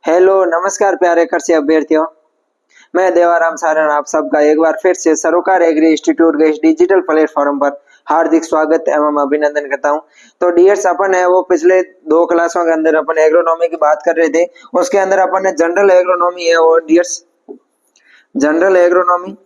Hello नमस्कार प्यारे कृषि अभ्यर्थियों। मैं देवाराम सारण आप सबका एक बार फिर से सरोकार एग्री इंस्टीट्यूट के इस डिजिटल प्लेटफॉर्म पर हार्दिक स्वागत एवं अभिनंदन करता हूं। तो डियर्स अपन है वो पिछले दो क्लासों के अंदर अपन एग्रोनॉमी की बात कर रहे थे। उसके अंदर अपन ने जनरल एग्रोनॉमी है वो डियर्स जनरल एग्रोनॉमी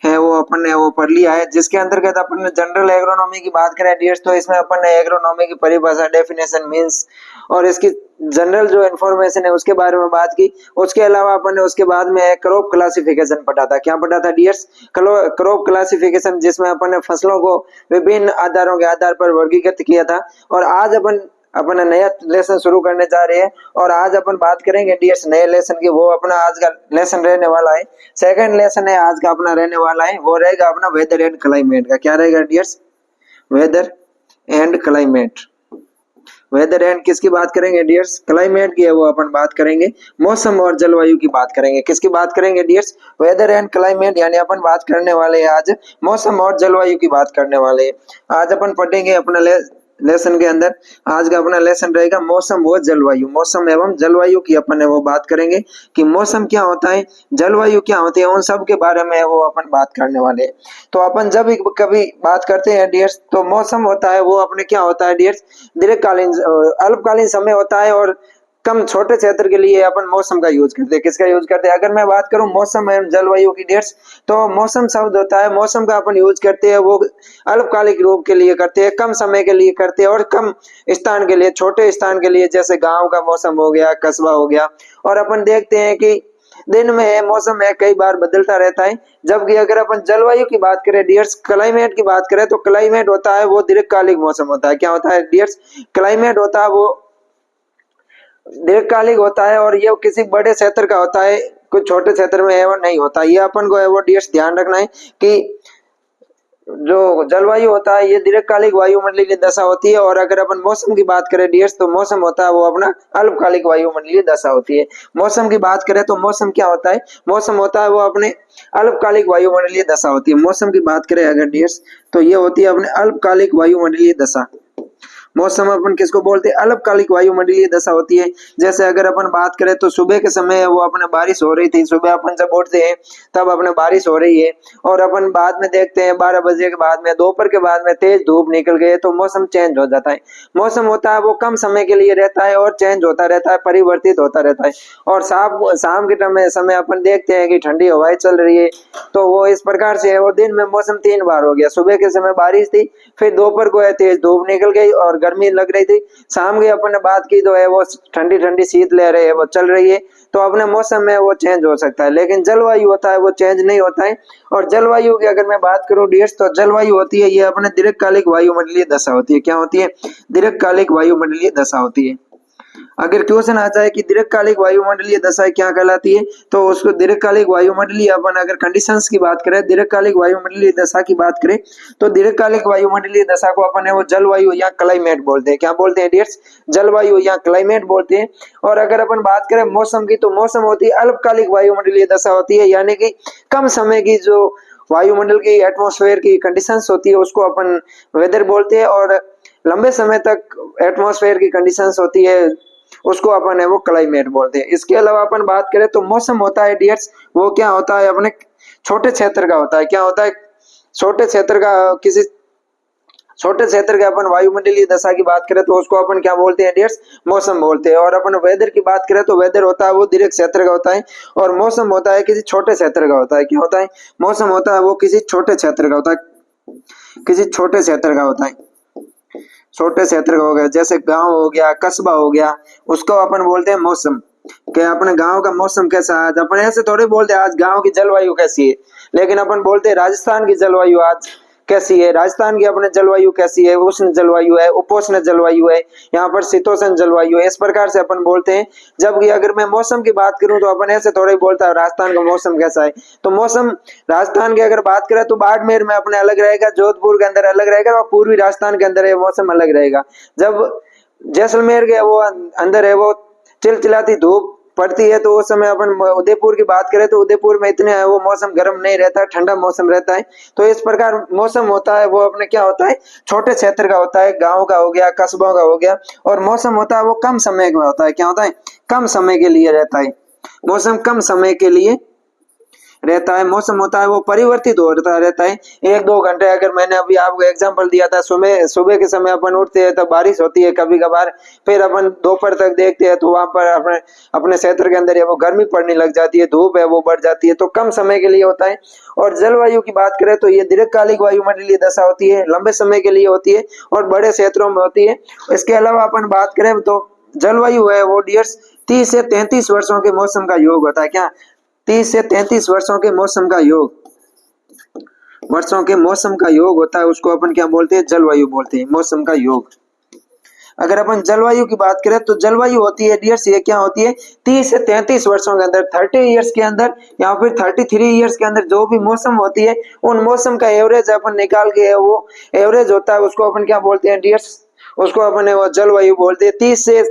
है वो अपन ने वो पढ़ लिया है, जिसके अंतर्गत अपन ने जनरल एग्रोनॉमी की बात करें डियर्स तो इसमें अपन ने एग्रोनॉमी की परिभाषा डेफिनेशन मींस और इसकी जनरल जो इन्फॉर्मेशन है उसके बारे में बात की। उसके अलावा अपन ने उसके बाद में क्रॉप क्लासिफिकेशन पढ़ा था। क्या पढ़ा था डियर्स? क्रॉप क्लासिफिकेशन, जिसमें अपन ने फसलों को विभिन्न आधारों के आधार पर वर्गीकृत किया था। और आज अपन अपन नया लेसन शुरू करने जा रहे हैं और आज अपन बात करेंगे डियर्स नए लेसन की। वो अपना आज का लेसन रहने वाला है, सेकंड लेसन है आज का अपना रहने वाला है, वो रहेगा अपना वेदर एंड क्लाइमेट का। क्या रहेगा dears? Weather and climate. Weather and किसकी बात करेंगे डियर्स? क्लाइमेट की है वो अपन बात करेंगे। मौसम और जलवायु की बात करेंगे। किसकी बात करेंगे डियर्स? वेदर एंड क्लाइमेट, यानी अपन बात करने वाले हैं आज मौसम और जलवायु की बात करने वाले हैं। आज अपन पढ़ेंगे अपना लेसन के अंदर आज का अपना लेसन रहेगा मौसम व जलवायु। मौसम एवं जलवायु की अपन वो बात करेंगे कि मौसम क्या होता है, जलवायु क्या होती है, उन सब के बारे में वो अपन बात करने वाले हैं। तो अपन जब भी कभी बात करते हैं डियर्स तो मौसम होता है वो अपने क्या होता है डियर्स? दीर्घकालीन अल्पकालीन समय होता है और कम छोटे क्षेत्र के लिए अपन मौसम का यूज करते हैं। किसका यूज करते हैं? अगर मैं बात करूं मौसम एवं जलवायु की डियर्स तो मौसम शब्द होता है, मौसम का अपन यूज करते हैं वो अल्पकालिक रूप के लिए करते हैं, कम समय के लिए करते हैं और कम स्थान के लिए, छोटे स्थान के लिए, जैसे गांव का मौसम हो गया, कस्बा हो गया। और अपन देखते हैं कि दिन में है मौसम है कई बार बदलता रहता है। जबकि अगर अपन जलवायु की बात करें डियर्स, क्लाइमेट की बात करें तो क्लाइमेट होता है वो दीर्घकालिक मौसम होता है। क्या होता है डियर्स? क्लाइमेट होता है वो दीर्घकालिक होता है और ये किसी बड़े क्षेत्र का होता है, कुछ छोटे क्षेत्र में है वो नहीं होता। ये अपन को है वो डियर्स ध्यान रखना है कि जो जलवायु होता है ये दीर्घकालिक वायुमंडलीय दशा होती है। और अगर अपन मौसम की बात करें डियर्स तो मौसम होता है वो अपना अल्पकालिक वायुमंडलीय दशा होती है। मौसम की बात करें तो मौसम क्या होता है? मौसम होता है वो अपने अल्पकालिक वायुमंडलीय दशा होती है। मौसम की बात करें अगर डियर्स तो ये होती है अपने अल्पकालिक वायुमंडलीय दशा। मौसम अपन किसको बोलते हैं? अल्पकालिक वायुमंडलीय दशा होती है। जैसे अगर अपन बात करें तो सुबह के समय वो अपने बारिश हो रही थी, सुबह अपन जब उठते हैं तब अपने बारिश हो रही है और अपन बाद में देखते हैं 12 बजे के बाद में, दोपहर के बाद में तेज धूप निकल गई तो मौसम चेंज हो जाता है। मौसम होता है वो कम समय के लिए रहता है और चेंज होता रहता है, परिवर्तित होता रहता है। और शाम के समय अपन देखते हैं कि ठंडी हवाएं चल रही है। तो वो इस प्रकार से है वो दिन में मौसम तीन बार हो गया। सुबह के समय बारिश थी, फिर दोपहर को है तेज धूप निकल गई और गर्मी लग रही थी। शाम की अपन ने बात की तो है वो ठंडी ठंडी शीत लहरें है वो चल रही है। तो अपने मौसम में वो चेंज हो सकता है, लेकिन जलवायु होता है वो चेंज नहीं होता है। और जलवायु की अगर मैं बात करूं डियर्स तो जलवायु होती है ये अपने दीर्घकालिक वायुमंडलीय दशा होती है। क्या होती है? दीर्घकालिक वायुमंडलीय दशा होती है। अगर क्वेश्चन आ जाए कि दीर्घकालिक वायुमंडलीय दशा क्या कहलाती है तो उसको दीर्घकालिक वायुमंडलीय, अपन अगर कंडीशंस की बात करें, दीर्घकालिक वायुमंडलीय दशा की बात करें तो दीर्घकालिक वायुमंडलीय दशा को अपन है वो जलवायु या क्लाइमेट बोलते हैं। क्या बोलते हैं डियर्स? जलवायु या क्लाइमेट बोलते हैं। और अगर अपन बात करें मौसम की तो मौसम होती है अल्पकालिक वायुमंडलीय दशा होती है, यानी कि कम समय की जो वायुमंडल की एटमॉस्फेयर की कंडीशंस होती है उसको अपन वेदर बोलते हैं। और लंबे समय तक एटमॉस्फेयर की कंडीशंस होती है उसको अपन है वो क्लाइमेट बोलते हैं। इसके अलावा अपन बात करें तो मौसम होता है डियर्स वो क्या होता है? अपने छोटे क्षेत्र का होता है। क्या होता है? छोटे क्षेत्र का, किसी छोटे क्षेत्र के अपन वायुमंडलीय दशा की बात करें तो उसको अपन क्या बोलते हैं डियर्स? मौसम बोलते हैं। और अपन वेदर की बात करें तो वेदर होता है वो दीर्घ क्षेत्र का होता है और मौसम होता है किसी छोटे क्षेत्र का होता है। क्या होता है? मौसम होता है वो किसी छोटे क्षेत्र का होता है, किसी छोटे क्षेत्र का होता है। छोटे क्षेत्र का हो गया, जैसे गांव हो गया, कस्बा हो गया, उसको अपन बोलते हैं मौसम। कि अपने गांव का मौसम कैसा है? आज अपन ऐसे थोड़े बोलते हैं आज गांव की जलवायु कैसी है, लेकिन अपन बोलते हैं राजस्थान की जलवायु आज कैसी है, राजस्थान की अपने जलवायु कैसी है, उष्ण जलवायु है, उपोष्ण जलवायु है, यहाँ पर शीतोष्ण जलवायु है, इस प्रकार से अपन बोलते हैं। जबकि अगर मैं मौसम की बात करूं तो अपन ऐसे थोड़े बोलता है राजस्थान का मौसम कैसा है। तो मौसम राजस्थान की अगर बात करें तो बाड़मेर में अपने अलग रहेगा, जोधपुर के अंदर अलग रहेगा और पूर्वी राजस्थान के अंदर ये मौसम अलग रहेगा। जब जैसलमेर के वो अंदर है वो चिलचिलाती धूप पड़ती है तो उस समय अपन उदयपुर की बात करें तो उदयपुर में इतने वो मौसम गर्म नहीं रहता, ठंडा मौसम रहता है। तो इस प्रकार मौसम होता है वो अपने क्या होता है, छोटे क्षेत्र का होता है, गांव का हो गया, कस्बों का हो गया। और मौसम होता है वो कम समय का होता है, क्या होता है, कम समय के लिए रहता है। मौसम कम समय के लिए रहता है। मौसम होता है वो परिवर्तित होता रहता है। एक दो घंटे, अगर मैंने अभी आपको एग्जांपल दिया था, सुबह सुबह के समय अपन उठते हैं तो बारिश होती है कभी कभार, फिर अपन दोपहर तक देखते हैं तो वहां पर अपने अपने क्षेत्र के अंदर वो गर्मी पड़ने लग जाती है, धूप है वो बढ़ जाती है, तो कम समय के लिए होता है। और जलवायु की बात करें तो ये दीर्घकालिक वायुमंडलीय दशा होती है, लंबे समय के लिए होती है और बड़े क्षेत्रों में होती है। इसके अलावा अपन बात करें तो जलवायु है वो डियर्स 30 से 33 वर्षों के मौसम का योग होता है। क्या, 30 से 33 वर्षों के मौसम का योग, वर्षों के मौसम का योग होता है, उसको अपन क्या बोलते हैं, जलवायु बोलते हैं, मौसम का योग। अगर अपन जलवायु की बात करें तो जलवायु होती है डियर्स, ये क्या होती है, 30 से 33 वर्षों के अंदर, 30 इयर्स के अंदर या फिर 33 इयर्स के अंदर जो भी मौसम होती है, उन मौसम का एवरेज अपन निकाल के, वो एवरेज होता है, उसको अपन क्या बोलते हैं डियर्स, उसको अपन वो जलवायु बोलते हैं। 30 से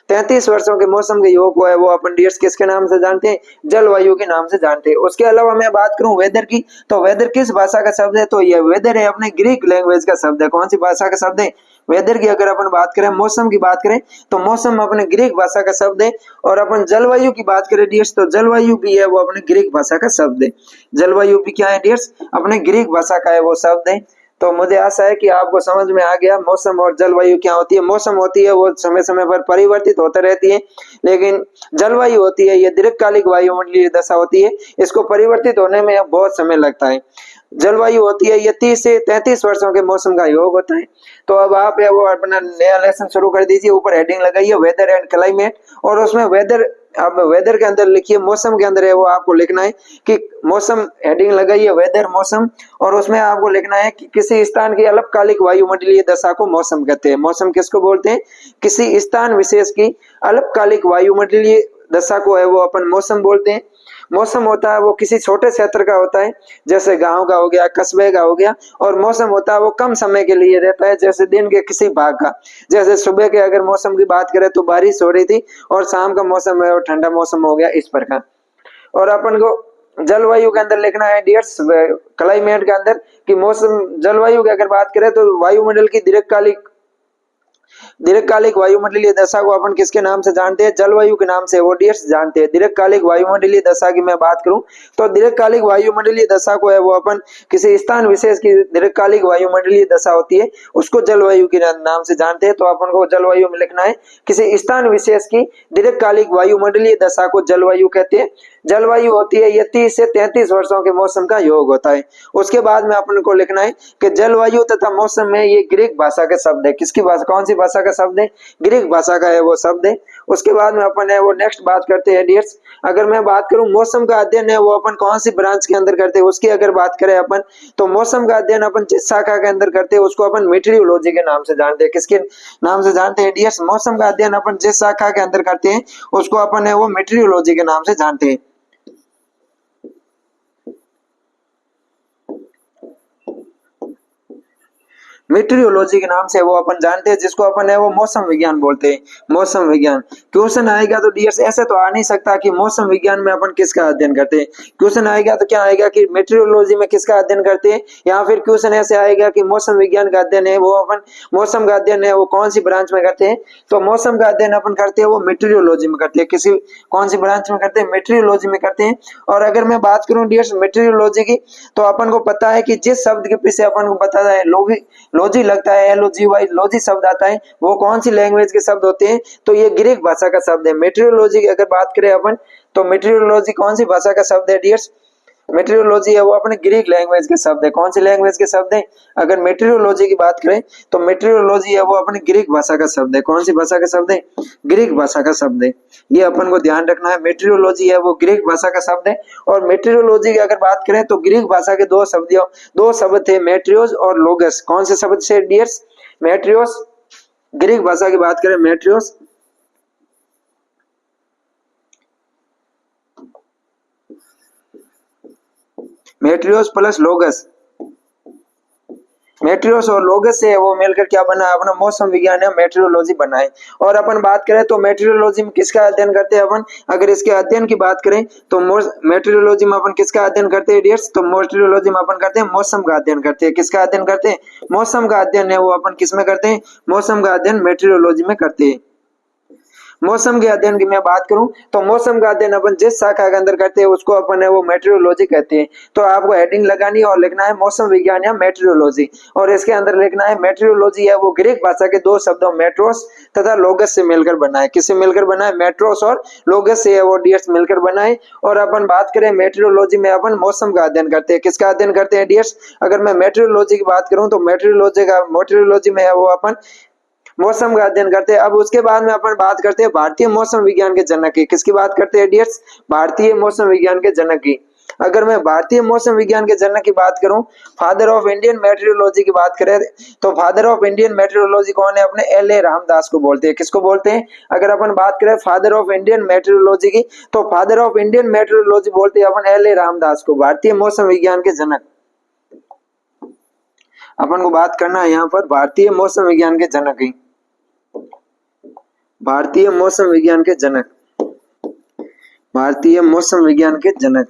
33 वर्षों के मौसम के योग को है वो अपन डियर्स किसके नाम से जानते हैं, जलवायु के नाम से जानते हैं। उसके अलावा मैं बात करूं वेदर की, तो वेदर किस भाषा का शब्द है, तो ये वेदर है अपने ग्रीक लैंग्वेज का शब्द है। कौन सी भाषा का शब्द है, वेदर की। अगर अपन बात करें मौसम की बात करें तो मौसम अपने ग्रीक भाषा का शब्द है। और अपन जलवायु की बात करें डियर्स तो जलवायु भी है वो अपने ग्रीक भाषा का शब्द है। जलवायु भी क्या है डियर्स, अपने ग्रीक भाषा का है वो शब्द है। तो मुझे आशा है कि आपको समझ में आ गया मौसम और जलवायु क्या होती है। मौसम होती है वो समय समय पर परिवर्तित होते रहती है, लेकिन जलवायु होती है ये दीर्घकालिक वायुमंडलीय दशा होती है, इसको परिवर्तित होने में बहुत समय लगता है। जलवायु होती है ये 30 से 33 वर्षों के मौसम का योग होता है। तो अब आप है वो अपना नया लेसन शुरू कर दीजिए, ऊपर हेडिंग लगाइए वेदर एंड क्लाइमेट, और उसमें वेदर, अब वेदर के अंदर लिखिए, मौसम के अंदर है वो आपको लिखना है कि मौसम, हेडिंग लगाइए वेदर मौसम, और उसमें आपको लिखना है कि किसी स्थान की अल्पकालिक वायुमंडलीय दशा को मौसम कहते हैं। मौसम किसको बोलते हैं, किसी स्थान विशेष की अल्पकालिक वायुमंडलीय दशा को है वो अपन मौसम बोलते हैं। मौसम होता है वो किसी छोटे क्षेत्र का होता है, जैसे गांव का हो गया, कस्बे का हो गया। और मौसम होता है वो कम समय के लिए रहता है, जैसे दिन के किसी भाग का। जैसे सुबह के अगर मौसम की बात करें तो बारिश हो रही थी, और शाम का मौसम है वो ठंडा मौसम हो गया, इस प्रकार। और अपन को जलवायु के अंदर लिखना है डियर्स, क्लाइमेट के अंदर कि मौसम, जलवायु की अगर बात करें तो वायुमंडल की दीर्घकालिक वायुमंडलीय दशा को अपन किसके नाम से जानते हैं, जलवायु के नाम से वो डियर्स जानते हैं। दीर्घकालिक वायुमंडलीय दशा की मैं बात करूं तो दीर्घकालिक वायुमंडलीय दशा को है वो अपन किसी स्थान विशेष की दीर्घकालिक वायुमंडलीय दशा होती है, उसको जलवायु के नाम से जानते हैं। तो अपन को जलवायु में लिखना है किसी स्थान विशेष की दीर्घकालिक वायुमंडलीय दशा को जलवायु कहते हैं। जलवायु होती है ये 30 से 33 वर्षों के मौसम का योग होता है। उसके बाद में अपन को लिखना है कि जलवायु तथा मौसम में ये ग्रीक भाषा का शब्द है। किसकी भाषा, कौन सी भाषा का शब्द है, ग्रीक भाषा का है वो शब्द है। उसके बाद में अपन है वो नेक्स्ट बात करते हैं डियर्स। अगर मैं बात करूं मौसम का अध्ययन है वो अपन कौन सी ब्रांच के अंदर करते हैं, उसकी अगर बात करें अपन तो मौसम का अध्ययन अपन जिस शाखा के अंदर करते हैं उसको अपन मेटीरियोलॉजी के नाम से जानते हैं। किसके नाम से जानते हैं डियर्स, मौसम का अध्ययन अपन जिस शाखा के अंदर करते हैं उसको अपन है वो मेटीरियोलॉजी के नाम से जानते हैं। मेट्रियोलॉजी के नाम से वो अपन जानते हैं, जिसको अपन है वो मौसम विज्ञान बोलते हैं, मौसम विज्ञान। क्वेश्चन आएगा तो डियर्स ऐसे तो आ नहीं सकता कि मौसम विज्ञान में अपन किसका अध्ययन करते हैं। क्वेश्चन आएगा तो क्या आएगा कि मेट्रियोलॉजी में किसका अध्ययन करते हैं, या फिर क्वेश्चन ऐसे आएगा कि मौसम विज्ञान का अध्ययन है वो अपन, मौसम का अध्ययन है वो कौन सी ब्रांच में करते हैं। तो मौसम का अध्ययन अपन करते हैं वो मेट्रियोलॉजी में करते हैं। किसी कौन सी ब्रांच में करते हैं, मेट्रियोलॉजी में करते हैं। और अगर मैं बात करूं डियर्स मेट्रियोलॉजी की, तो अपन को पता है कि जिस शब्द के पीछे अपन को पता है लॉजी लगता है, LOGY लॉजी शब्द आता है, वो कौन सी लैंग्वेज के शब्द होते हैं, तो ये ग्रीक भाषा का शब्द है। मेट्रियोलॉजी की अगर बात करें अपन तो मेट्रियोलॉजी कौन सी भाषा का शब्द है डियर्स, मेट्रियोलॉजी है वो अपने ग्रीक लैंग्वेज के शब्द है। कौन सी लैंग्वेज के शब्द है, अगर मेट्रियोलॉजी की बात करें तो मेट्रियोलॉजी है वो अपने ग्रीक भाषा का शब्द है। कौन सी भाषा का शब्द है, ग्रीक भाषा का शब्द है। ये अपन को ध्यान रखना है, मेट्रियोलॉजी है वो ग्रीक भाषा का शब्द है। और मेट्रियोलॉजी की अगर बात करें तो ग्रीक भाषा के दो शब्द थे, मेट्रियोस और लोगस। कौन से शब्द से डियर्स, मेट्रियोस, ग्रीक भाषा की बात करें मेट्रियोस, मेट्रियोस प्लस लोगस, मेट्रियोस और लोगस से वो मिलकर क्या बना, अपना मौसम विज्ञान या मेट्रियोलॉजी बनाए। और अपन बात करें तो मेट्रियोलॉजी में किसका अध्ययन करते हैं अपन, अगर इसके अध्ययन की बात करें तो मेट्रियोलॉजी में अपन किसका अध्ययन करते हैं डियर्स, तो मेट्रियोलॉजी में अपन करते हैं मौसम का अध्ययन करते हैं। किसका अध्ययन करते हैं, मौसम का अध्ययन है वो अपन किस में करते हैं, मौसम का अध्ययन मेट्रियोलॉजी में करते हैं। मौसम के अध्ययन की मैं बात करूं तो मौसम का अध्ययन अपन जिस शाखा के अंदर करते हैं उसको अपन है वो मेट्रियोलॉजी कहते हैं। तो आपको हेडिंग लगानी है और लिखना है मौसम विज्ञान या मेट्रियोलॉजी, और इसके अंदर लिखना है मेट्रियोलॉजी है वो ग्रीक भाषा के दो शब्दों मेट्रोस तथा लोगस से मिलकर बना है। किससे मिलकर बना है, मेट्रोस और लोगस से वो डियर्स मिलकर बना है। और अपन बात करें मेट्रियोलॉजी में अपन मौसम का अध्ययन करते हैं। किसका अध्ययन करते हैं डियर्स, अगर मैं मेट्रियोलॉजी की बात करूं तो मेट्रियोलॉजी में है वो अपन मौसम का अध्ययन करते हैं। अब उसके बाद में अपन बात करते हैं भारतीय मौसम विज्ञान के जनक की। किसकी बात करते हैं डियर्स, भारतीय मौसम विज्ञान के जनक की। अगर मैं भारतीय मौसम विज्ञान के जनक की बात करूं, फादर ऑफ इंडियन मेट्रियोलॉजी की बात करें तो फादर ऑफ इंडियन मेट्रियोलॉजी कौन है, अपने एल ए रामदास को बोलते हैं। किसको बोलते हैं, अगर अपन बात करें फादर ऑफ इंडियन मेट्रियोलॉजी की तो फादर ऑफ इंडियन मेट्रियोलॉजी बोलते हैं अपन एल ए रामदास को, भारतीय मौसम विज्ञान के जनक। अपन को बात करना है यहाँ पर भारतीय मौसम विज्ञान के जनक की, भारतीय मौसम विज्ञान के जनक, भारतीय मौसम विज्ञान के जनक,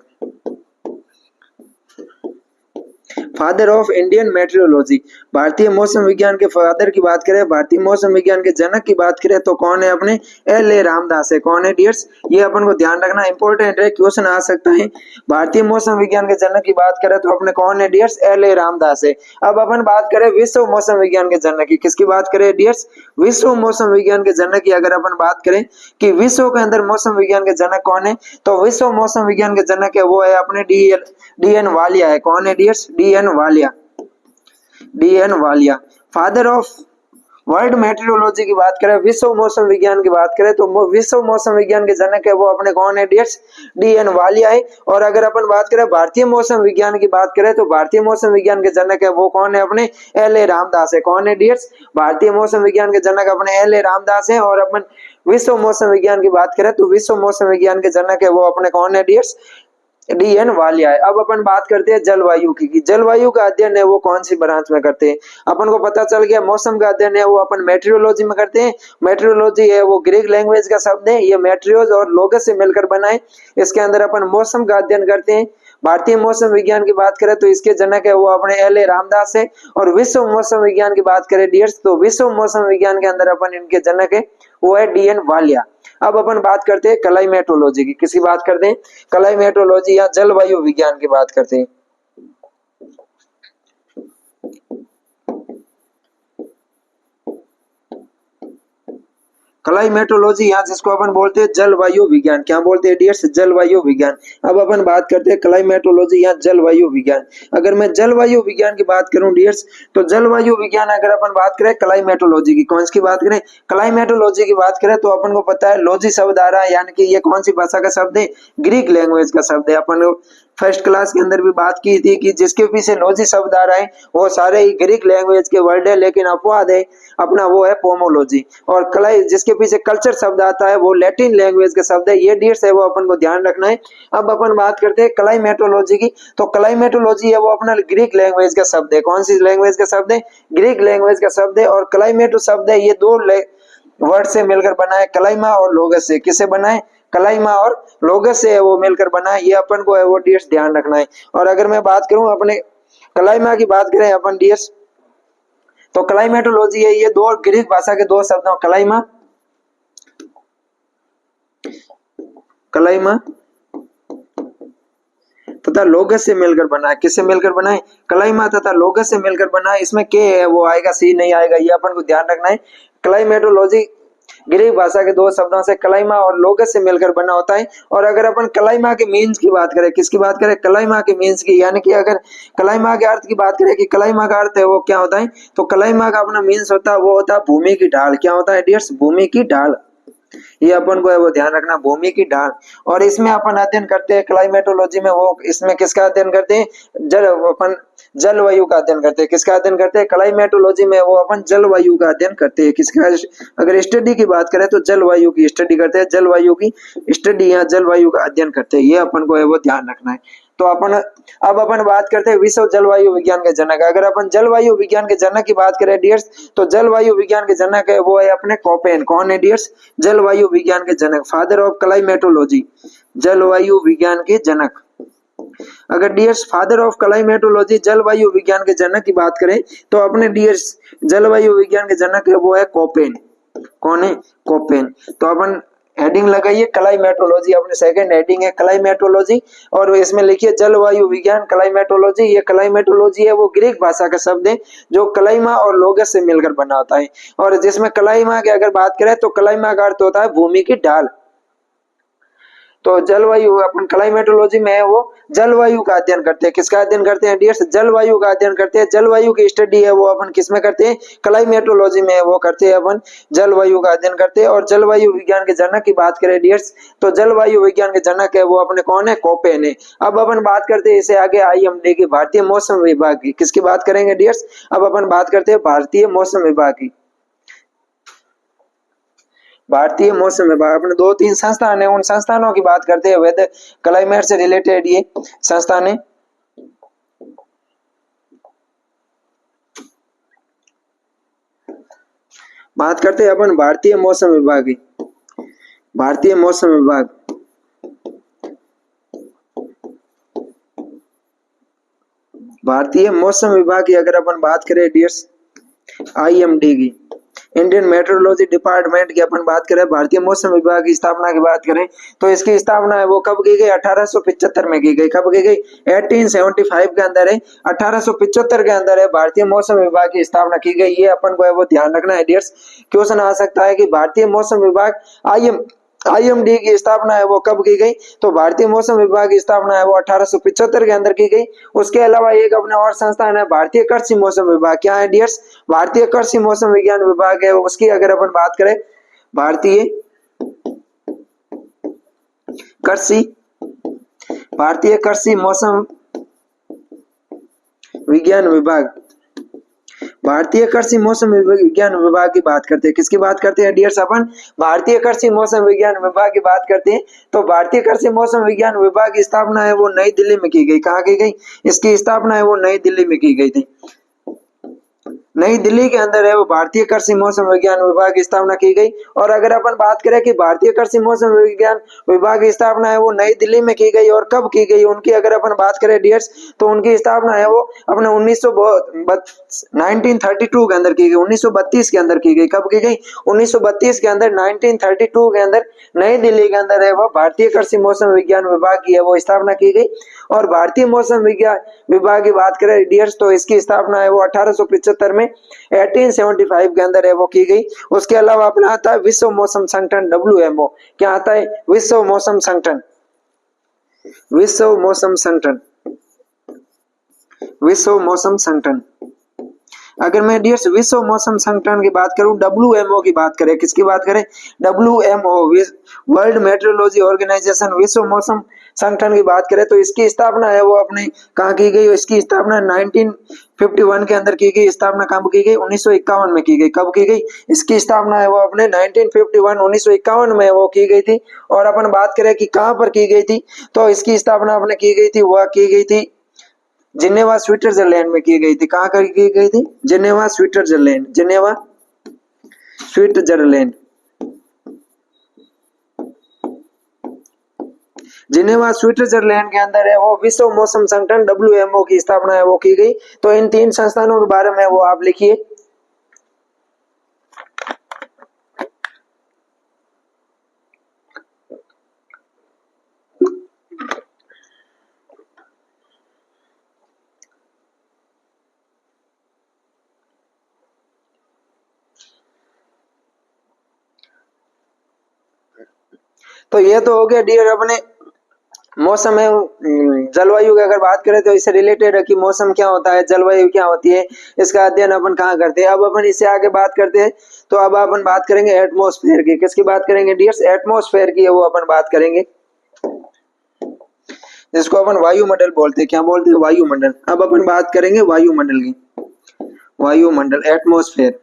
फादर ऑफ इंडियन मेट्रियोलॉजी। भारतीय मौसम विज्ञान के फादर की बात करें, भारतीय मौसम विज्ञान के जनक की बात करें तो कौन है, अपने एल ए रामदास है। कौन है डियर्स, ये अपन को ध्यान रखना इंपॉर्टेंट है, क्वेश्चन आ सकता है। भारतीय मौसम विज्ञान के जनक की बात करें तो अपने कौन है डियर्स, एल ए रामदास है। अब अपन बात करें विश्व मौसम विज्ञान के जनक की, किसकी बात करें डियर्स, विश्व मौसम विज्ञान के जनक की। अगर अपन बात करें कि विश्व के अंदर मौसम विज्ञान के जनक कौन है तो विश्व मौसम विज्ञान के जनक है वो है अपने डी एन वालिया है। कौन है dears, D N Walia, D N Walia. Father of world meteorology की बात करें, विश्व मौसम विज्ञान की बात करें तो विश्व मौसम विज्ञान के जनक है वो अपने कौन है डियर्स, डी एन वालिया है। और अगर अपन बात करें भारतीय मौसम विज्ञान की बात करें तो भारतीय मौसम विज्ञान के जनक है वो कौन है, अपने एल ए रामदास है। कौन है डियर्स, भारतीय मौसम विज्ञान के जनक अपने एल ए रामदास है। और अपन विश्व मौसम विज्ञान की बात करें तो विश्व मौसम विज्ञान के जनक है वो अपने कौन है डियर्स, डी एन वालिया है। अब अपन बात करते हैं जलवायु की, जलवायु का अध्ययन है वो कौन सी ब्रांच में करते हैं। अपन को पता चल गया मौसम का अध्ययन है वो अपन मेट्रियोलॉजी में करते हैं। मेट्रियोलॉजी है वो ग्रीक लैंग्वेज का शब्द है, ये मेट्रियोस और लोगस से मिलकर बना है। इसके अंदर अपन मौसम का अध्ययन करते हैं। भारतीय मौसम विज्ञान की बात करें तो इसके जनक है वो अपने एल ए रामदास है। और विश्व मौसम विज्ञान की बात करें डियर्स तो विश्व मौसम विज्ञान के अंदर अपन इनके जनक है वो है डी एन वालिया। अब अपन बात करते हैं क्लाइमेटोलॉजी की, किसकी बात करते हैं, क्लाइमेटोलॉजी या जलवायु विज्ञान की बात करते हैं। क्लाइमेटोलॉजी यहाँ जिसको अपन बोलते हैं जलवायु विज्ञान, क्या बोलते हैं डियर्स, जलवायु विज्ञान। अब अपन बात करते हैं क्लाइमेटोलॉजी या जलवायु विज्ञान। अगर मैं जलवायु विज्ञान की बात करूं डियर्स तो जलवायु विज्ञान अगर अपन बात करें क्लाइमेटोलॉजी की, कौन सी बात करें, क्लाइमेटोलॉजी की बात करें तो अपन को पता है लॉजी शब्द आ रहा है, यानी कि ये कौन सी भाषा का शब्द है, ग्रीक लैंग्वेज का शब्द है। अपन फर्स्ट क्लास के अंदर भी बात की थी कि जिसके पीछे लॉजी शब्द आ रहा है वो सारे ही ग्रीक लैंग्वेज के वर्ड है, लेकिन अपवाद है अपना वो है पोमोलॉजी। और जिसके पीछे कल्चर शब्द आता है वो लैटिन लैंग्वेज का शब्द है। ये डियर्स है वो अपन को ध्यान रखना है। अब अपन बात करते हैं क्लाइमेटोलॉजी की, तो क्लाइमेटोलॉजी है वो अपना ग्रीक लैंग्वेज का शब्द है। कौन सी लैंग्वेज का शब्द है, ग्रीक लैंग्वेज का शब्द है। और क्लाइमेटो शब्द है ये दो वर्ड से मिलकर बना है, क्लाइमा और लोगस से। किससे बना है, क्लाइमा और लोगस से वो मिलकर बना है। ये अपन को है वो डियर्स ध्यान रखना है। और अगर मैं बात करूं अपने क्लाइमा की बात करें अपन डियर्स तो क्लाइमेटोलॉजी है ये दो ग्रीक भाषा के दो शब्दों क्लाइमा, क्लाइमा तथा लोगस से मिलकर बना है। किससे मिलकर बना है, क्लाइमा तथा लोगस से मिलकर बना है। इसमें के है वो आएगा, सी नहीं आएगा, ये अपन को ध्यान रखना है। क्लाइमेटोलॉजी ग्रीक भाषा के दो शब्दों से क्लाइमा और लोगस से मिलकर बना होता है। और अगर अपन क्लाइमा के मीन्स की बात करें, किसकी बात करें, क्लाइमा के मीन्स की, यानी कि अगर क्लाइमा के अर्थ की बात करें कि क्लाइमा का अर्थ है वो क्या होता है, तो क्लाइमा का अपना मीन्स होता है वो होता है भूमि की ढाल। क्या होता है डियर्स, भूमि की ढाल। ये अपन को है वो ध्यान रखना, भूमि की ढाल। और इसमें अपन अध्ययन करते हैं क्लाइमेटोलॉजी में वो इसमें किसका अध्ययन करते हैं, अपन जलवायु का अध्ययन करते हैं। किसका अध्ययन करते हैं, क्लाइमेटोलॉजी में वो अपन जलवायु का अध्ययन करते हैं। किसका, अगर स्टडी की बात करें तो जलवायु की स्टडी करते हैं, जलवायु की स्टडी या जलवायु का अध्ययन करते हैं। ये अपन को है वो ध्यान रखना है। तो अब अपन बात करते हैं विश्व जलवायु विज्ञान के जनक। अगर अपन जलवायु विज्ञान के जनक की बात करें डियर्स, तो जलवायु विज्ञान के जनक है वो है अपने कोपेन। कौन है डियर्स? जलवायु विज्ञान के जनक, फादर ऑफ क्लाइमेटोलॉजी, जलवायु विज्ञान के जनक। अगर डियर्स फादर ऑफ क्लाइमेटोलॉजी जलवायु विज्ञान के जनक की बात करें तो अपने डियर्स जलवायु विज्ञान के जनक है वो है कोपेन। कौन है? कोपेन। तो अपन हेडिंग लगाइए क्लाइमेटोलॉजी, अपने सेकंड हेडिंग है क्लाइमेटोलॉजी, और इसमें लिखिए जलवायु विज्ञान क्लाइमेटोलॉजी। ये क्लाइमेटोलॉजी है वो ग्रीक भाषा का शब्द है जो क्लाइमा और लोगस से मिलकर बना होता है, और जिसमें क्लाइमा की अगर बात करें तो क्लाइमा का अर्थ होता है भूमि की ढाल। तो जलवायु अपन क्लाइमेटोलॉजी में है वो जलवायु का अध्ययन करते हैं। किसका अध्ययन करते हैं डियर्स? जलवायु का अध्ययन करते हैं। जलवायु की स्टडी है वो अपन किस में करते हैं? क्लाइमेटोलॉजी में वो करते हैं, अपन जलवायु का अध्ययन करते हैं। और जलवायु विज्ञान के जनक की बात करें डियर्स, तो जलवायु विज्ञान के जनक है वो अपने कौन है? कोपेन है। अब अपन बात करते हैं इसे आगे IMD की, भारतीय मौसम विभाग की। किसकी बात करेंगे डियर्स? अब अपन बात करते हैं भारतीय मौसम विभाग की। भारतीय मौसम विभाग अपने 2-3 संस्थान है, उन संस्थानों की बात करते हैं। वेदर क्लाइमेट से रिलेटेड ये संस्थान है। बात करते हैं अपन भारतीय मौसम विभाग की। भारतीय मौसम विभाग, भारतीय मौसम विभाग की अगर अपन बात करें डियर्स, IMD की, इंडियन मेट्रोलॉजी डिपार्टमेंट की अपन बात करें, भारतीय मौसम विभाग की स्थापना की बात करें तो इसकी स्थापना है वो कब की गई? 1875 में की गई। कब की गई? 1875 के अंदर है, 1875 के अंदर है भारतीय मौसम विभाग की स्थापना की गई। ये अपन को है वो ध्यान रखना है डियर्स। क्वेश्चन आ सकता है कि भारतीय मौसम विभाग IMD की स्थापना है वो कब की गई? तो भारतीय मौसम विभाग की स्थापना है वो 1875 के अंदर की गई। उसके अलावा एक अपना और संस्थान है भारतीय कृषि मौसम विभाग। क्या है डियर्स? भारतीय कृषि मौसम विज्ञान विभाग है उसकी अगर अपन बात करें, भारतीय कृषि मौसम विज्ञान विभाग, भारतीय कृषि मौसम विज्ञान विभाग की बात करते हैं। किसकी बात करते हैं डियर्स? अपन भारतीय कृषि मौसम विज्ञान विभाग की बात करते हैं। तो भारतीय कृषि मौसम विज्ञान विभाग की स्थापना है वो नई दिल्ली में की गई। कहाँ की गई? इसकी स्थापना है वो नई दिल्ली में की गई थी। नई दिल्ली के अंदर है वो भारतीय कृषि मौसम विज्ञान विभाग की स्थापना की गई। और अगर अपन बात करें कि भारतीय कृषि मौसम विज्ञान विभाग की स्थापना है वो नई दिल्ली में की गई और कब की गई, उनकी अगर अपन बात करें डियर्स, तो उनकी स्थापना है वो अपने 1932 के अंदर की गई, 1932 के अंदर की गई। कब की गई? 1932 के अंदर, 1932 के अंदर नई दिल्ली के अंदर है वो भारतीय कृषि मौसम विज्ञान विभाग की है वो स्थापना की गई। और भारतीय मौसम विज्ञान विभाग की बात करें डियर्स, तो इसकी स्थापना है वो 1875 में, 1875 के अंदर है वो की गई। उसके अलावा अपना आता है विश्व मौसम संगठन WMO। क्या आता है? विश्व मौसम संगठन, विश्व मौसम संगठन, विश्व मौसम संगठन। अगर मैं डियर्स विश्व मौसम संगठन की बात करूं, WMO की बात करें, किसकी बात करें? WMO, वर्ल्ड मेट्रोलॉजी ऑर्गेनाइजेशन, विश्व मौसम संगठन की बात करें तो इसकी स्थापना है वो अपने कहाँ की गई? इसकी स्थापना 1951 के अंदर की गई। स्थापना कब की गई? 1951 में की गई। कब की गई? इसकी स्थापना है वो अपने 1951 में वो की गई थी। और अपन बात करें कि कहाँ पर की गई थी, तो इसकी स्थापना अपने की गई थी, वह की गई थी जिनेवा स्विट्जरलैंड में की गई थी। कहाँ कर की गई थी? Geneva Switzerland, Geneva Switzerland, Geneva Switzerland के अंदर है वो विश्व मौसम संगठन WMO की स्थापना है वो की गई। तो इन 3 संस्थानों के बारे में वो आप लिखिए। तो ये तो हो गया डियर अपने मौसम है, जलवायु की अगर बात करें तो इससे रिलेटेड है कि मौसम क्या होता है, जलवायु क्या होती है, इसका अध्ययन अपन कहाँ करते हैं। अब अपन इससे आगे बात करते हैं, तो अब अपन बात करेंगे एटमॉस्फेयर की। किसकी बात करेंगे डियर्स? एटमॉस्फेयर की है वो अपन बात करेंगे, जिसको अपन वायुमंडल बोलते हैं। क्या बोलते हैं? वायुमंडल। अब अपन बात करेंगे वायुमंडल की। वायुमंडल, एटमॉस्फेयर।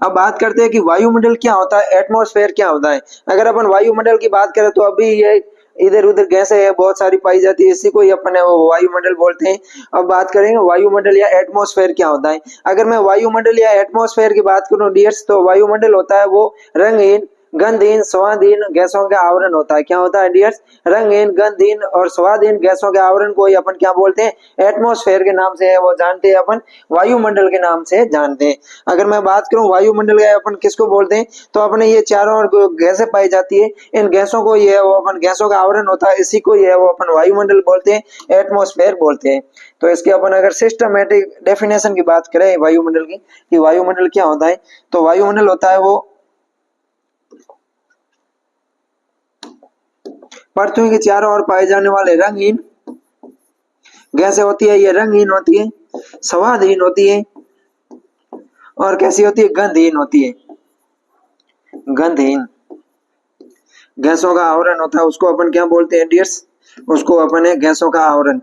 अब बात करते हैं कि वायुमंडल क्या होता है, एटमॉस्फेयर क्या होता है। अगर अपन वायुमंडल की बात करें तो अभी ये इधर उधर गैसें है बहुत सारी पाई जाती है, इसी को ही अपन है वो वायुमंडल बोलते हैं। अब बात करेंगे वायुमंडल या एटमॉस्फेयर क्या होता है। अगर मैं वायुमंडल या एटमॉस्फेयर की बात करूं डियर्स, तो वायुमंडल होता है वो रंगहीन, गंधहीन, स्वादहीन गैसों का आवरण होता है। क्या होता है डियर्स? रंगहीन, गंधहीन और स्वादहीन गैसों के आवरण को ही अपन क्या बोलते हैं? एटमॉस्फेयर के नाम से है वो जानते हैं अपन, वायुमंडल के नाम से जानते हैं। अगर मैं बात करूं वायुमंडल का अपन किसको बोलते हैं, तो अपने ये चारों ओर गैसें पाई जाती है, इन गैसों को ये वो अपन गैसों का आवरण होता है, इसी को ये वो अपन वायुमंडल बोलते हैं, एटमॉस्फेयर बोलते हैं। तो इसके अपन अगर सिस्टमेटिक डेफिनेशन की बात करें वायुमंडल की, कि वायुमंडल क्या होता है, तो वायुमंडल होता है वो पृथ्वी के चारों ओर पाए जाने वाले रंगहीन गैसें होती है, ये रंगहीन होती है, स्वादहीन होती है और कैसी होती है? गंधहीन होती है। गंधहीन गैसों का आवरण होता है, उसको अपन क्या बोलते हैं डियर्स? उसको अपन है गैसों का आवरण,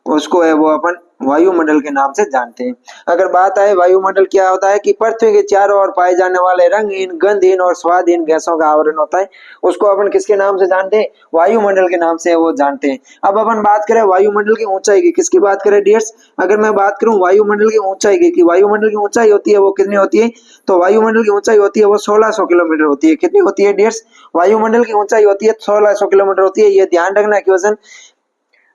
उसको है वो अपन वायुमंडल के नाम से जानते हैं। अगर बात आए वायुमंडल क्या होता है, कि पृथ्वी के चारों ओर पाए जाने वाले रंगहीन, गंधहीन और स्वादहीन गैसों का आवरण होता है, उसको अपन किसके नाम से जानते हैं? वायुमंडल के नाम से वो जानते हैं। अब अपन बात करें वायुमंडल की ऊंचाई की, किसकी बात करें डियर्स? अगर मैं बात करूं वायुमंडल की ऊंचाई की, कि वायुमंडल की ऊंचाई होती है वो कितनी होती है, तो वायुमंडल की ऊंचाई होती है वो 1600 किलोमीटर होती है। कितनी होती है डियर्स? वायुमंडल की ऊंचाई होती है 1600 किलोमीटर होती है। ये ध्यान रखना क्वेश्चन,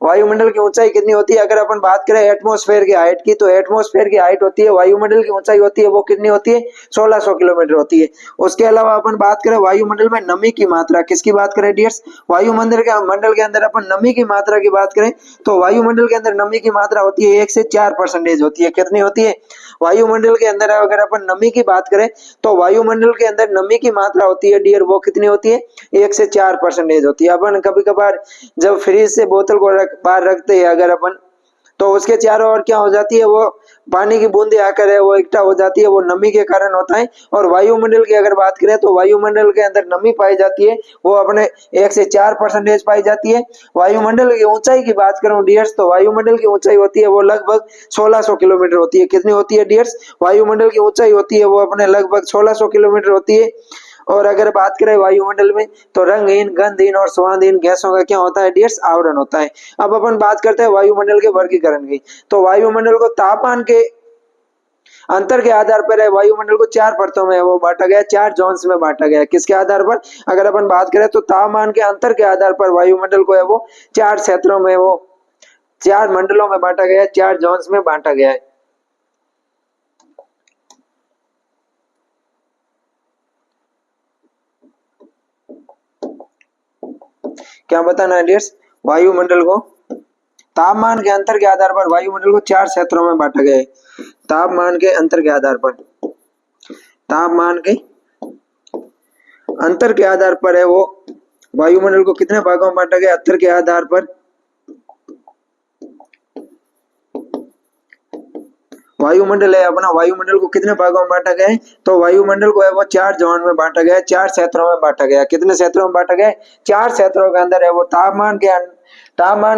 वायुमंडल की ऊंचाई कितनी होती है। अगर अपन बात करें एटमॉस्फेयर की हाइट की, तो एटमॉस्फेयर की हाइट होती है, वायुमंडल की ऊंचाई होती है वो कितनी होती है? 1600 किलोमीटर होती है। उसके अलावा अपन बात करें वायुमंडल में नमी की मात्रा, किसकी बात करें डियर्स? वायुमंडल के अंदर अपन नमी की मात्रा की बात करें, तो वायुमंडल के अंदर नमी की मात्रा होती है 1 से 4% होती है। कितनी होती है? वायुमंडल के अंदर अगर अपन नमी की बात करें, तो वायुमंडल के अंदर नमी की मात्रा होती है डियर, वो कितनी होती है? 1 से 4% होती है। अपन कभी कभार जब फ्रिज से बोतल को बाहर रखते हैं अगर अपन, तो उसके चारों ओर क्या हो जाती है, वो पानी की बूंदें आकर है वो इकट्ठा हो जाती है, वो नमी के कारण होता है। और वायुमंडल की अगर बात करें, तो वायुमंडल के अंदर नमी पाई जाती है वो अपने 1 से 4% पाई जाती है। वायुमंडल की ऊंचाई की बात करूं डियर्स, तो वायुमंडल की ऊंचाई होती है वो लगभग 1600 किलोमीटर होती है। कितनी होती है डियर्स? वायुमंडल की ऊंचाई होती है वो अपने लगभग 1600 किलोमीटर होती है। और अगर बात करें वायुमंडल में, तो रंगहीन, गंधहीन और स्वादहीन गैसों का क्या होता है डियर्स? आवरण होता है। अब अपन बात करते हैं वायुमंडल के वर्गीकरण की, तो वायुमंडल को तापमान के अंतर के आधार पर है वायुमंडल को 4 परतों में वो बांटा गया, 4 जोन्स में बांटा गया। किसके आधार पर? अगर अपन बात करें तो तापमान के अंतर के आधार पर वायुमंडल को है वो 4 क्षेत्रों में, वो 4 मंडलों में बांटा गया है, 4 जोन्स में बांटा गया है। क्या बताना है डियर्स? वायुमंडल को तापमान के अंतर के आधार पर वायुमंडल को 4 क्षेत्रों में बांटा गया है। तापमान के अंतर के आधार पर, तापमान के अंतर के आधार पर है वो वायुमंडल को कितने भागों में बांटा गया? अंतर के आधार पर वायुमंडल है अपना, वायुमंडल को कितने भागों में बांटा गया है? तो वायुमंडल को है वो 4 जोन में बांटा गया है, 4 क्षेत्रों में बांटा गया है। कितने क्षेत्रों में बांटा गया है? 4 क्षेत्रों के अंदर है वो तापमान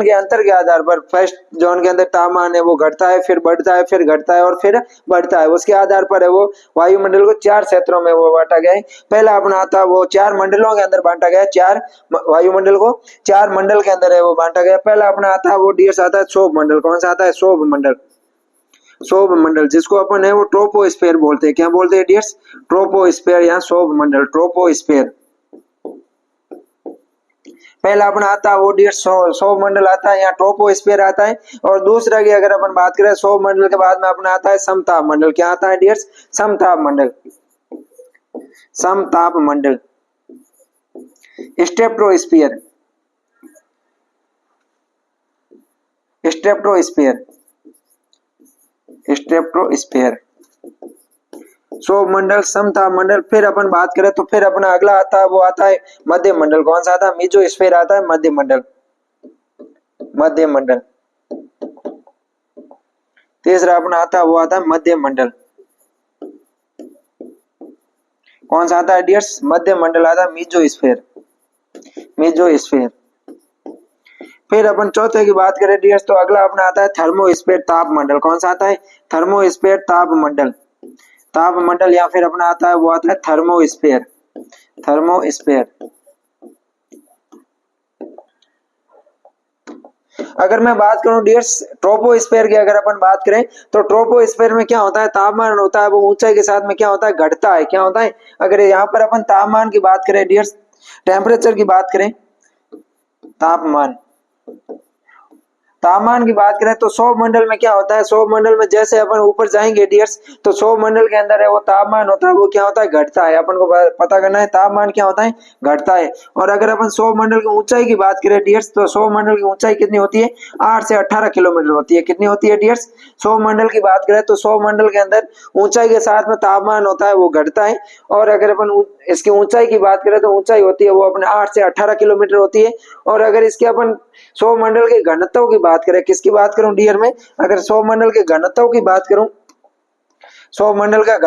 के अंतर के आधार पर फर्स्ट जोन के अंदर तापमान है वो घटता है, फिर बढ़ता है, फिर घटता है और फिर बढ़ता है। उसके आधार पर है वो वायुमंडल को 4 क्षेत्रों में वो बांटा गया है। पहला अपना आता है वो 4 मंडलों के अंदर बांटा गया है, 4 वायुमंडल को 4 मंडल के अंदर है वो बांटा गया। पहला अपना आता है वो डियर्स आता है क्षोभ मंडल। कौन सा आता है? क्षोभ मंडल। क्षोभ मंडल जिसको अपन है वो ट्रोपोस्फेयर बोलते हैं। क्या बोलते हैं डियर्स? ट्रोपोस्फेयर या क्षोभ मंडल, ट्रोपोस्फेयर। पहला अपना आता है वो डियर्स क्षोभ मंडल आता है या ट्रोपोस्फेयर आता है। और दूसरा की अगर अपन बात करें क्षोभ मंडल के बाद में अपना आता है समताप मंडल। क्या आता है डियर्स? समताप मंडल, समताप मंडल। स्ट्रेटोस्फीयर, स्ट्रेटोस्फीयर, स्ट्रेटोस्फीयर, क्षोभ मंडल, समताप मंडल। फिर अपन बात करें तो फिर अपना अगला आता है वो आता है मध्य मंडल। कौन सा आता है? मेसोस्फीयर आता है, मध्य मंडल, मध्य मंडल। तीसरा अपना आता है वो आता है मध्य मंडल। कौन सा आता है डियर्स? मध्य मंडल आता है, मेसोस्फीयर, मेसोस्फीयर। फिर अपन चौथे की बात करें डियर्स, तो अगला अपना आता है थर्मोस्फीयर, ताप मंडल। कौन सा आता है? थर्मोस्फीयर, ताप मंडल, तापमंडल, या फिर अपना आता है वो आता है थर्मोस्फेयर। थर्मोस्फेयर। अगर मैं बात करूं डियर्स ट्रोपोस्फेयर की, अगर अपन बात करें तो ट्रोपोस्फेयर में क्या होता है, तापमान होता है वो ऊंचाई के साथ में क्या होता है, घटता है। क्या होता है, अगर यहाँ पर अपन तापमान की बात करें डियर्स, टेम्परेचर की बात करें, तापमान तापमान की बात करें तो सौर मंडल में क्या होता है, सौर मंडल में जैसे अपन ऊपर जाएंगे डियर्स, तो सौर मंडल के अंदर है वो तापमान होता है वो क्या होता है, घटता है। अपन को पता करना है तापमान क्या होता है, घटता है। और अगर अपन सौर मंडल की ऊंचाई की बात करें डियर्स, तो सौर मंडल की ऊंचाई कितनी होती है, 8 से 18 किलोमीटर होती है। कितनी होती है डियर्स, सौर मंडल की बात करें तो सौर मंडल के अंदर ऊंचाई के साथ में तापमान होता है वो घटता है। और अगर अपन इसकी ऊंचाई की बात करें तो ऊंचाई होती है वो अपने 8 से 18 किलोमीटर होती है। और अगर इसके अपन सौर मंडल के घनत्व की बात करें, किसकी बात करूं डियर में, अगर सौर मंडल के घनत्व की बात करूं, सौर मंडल का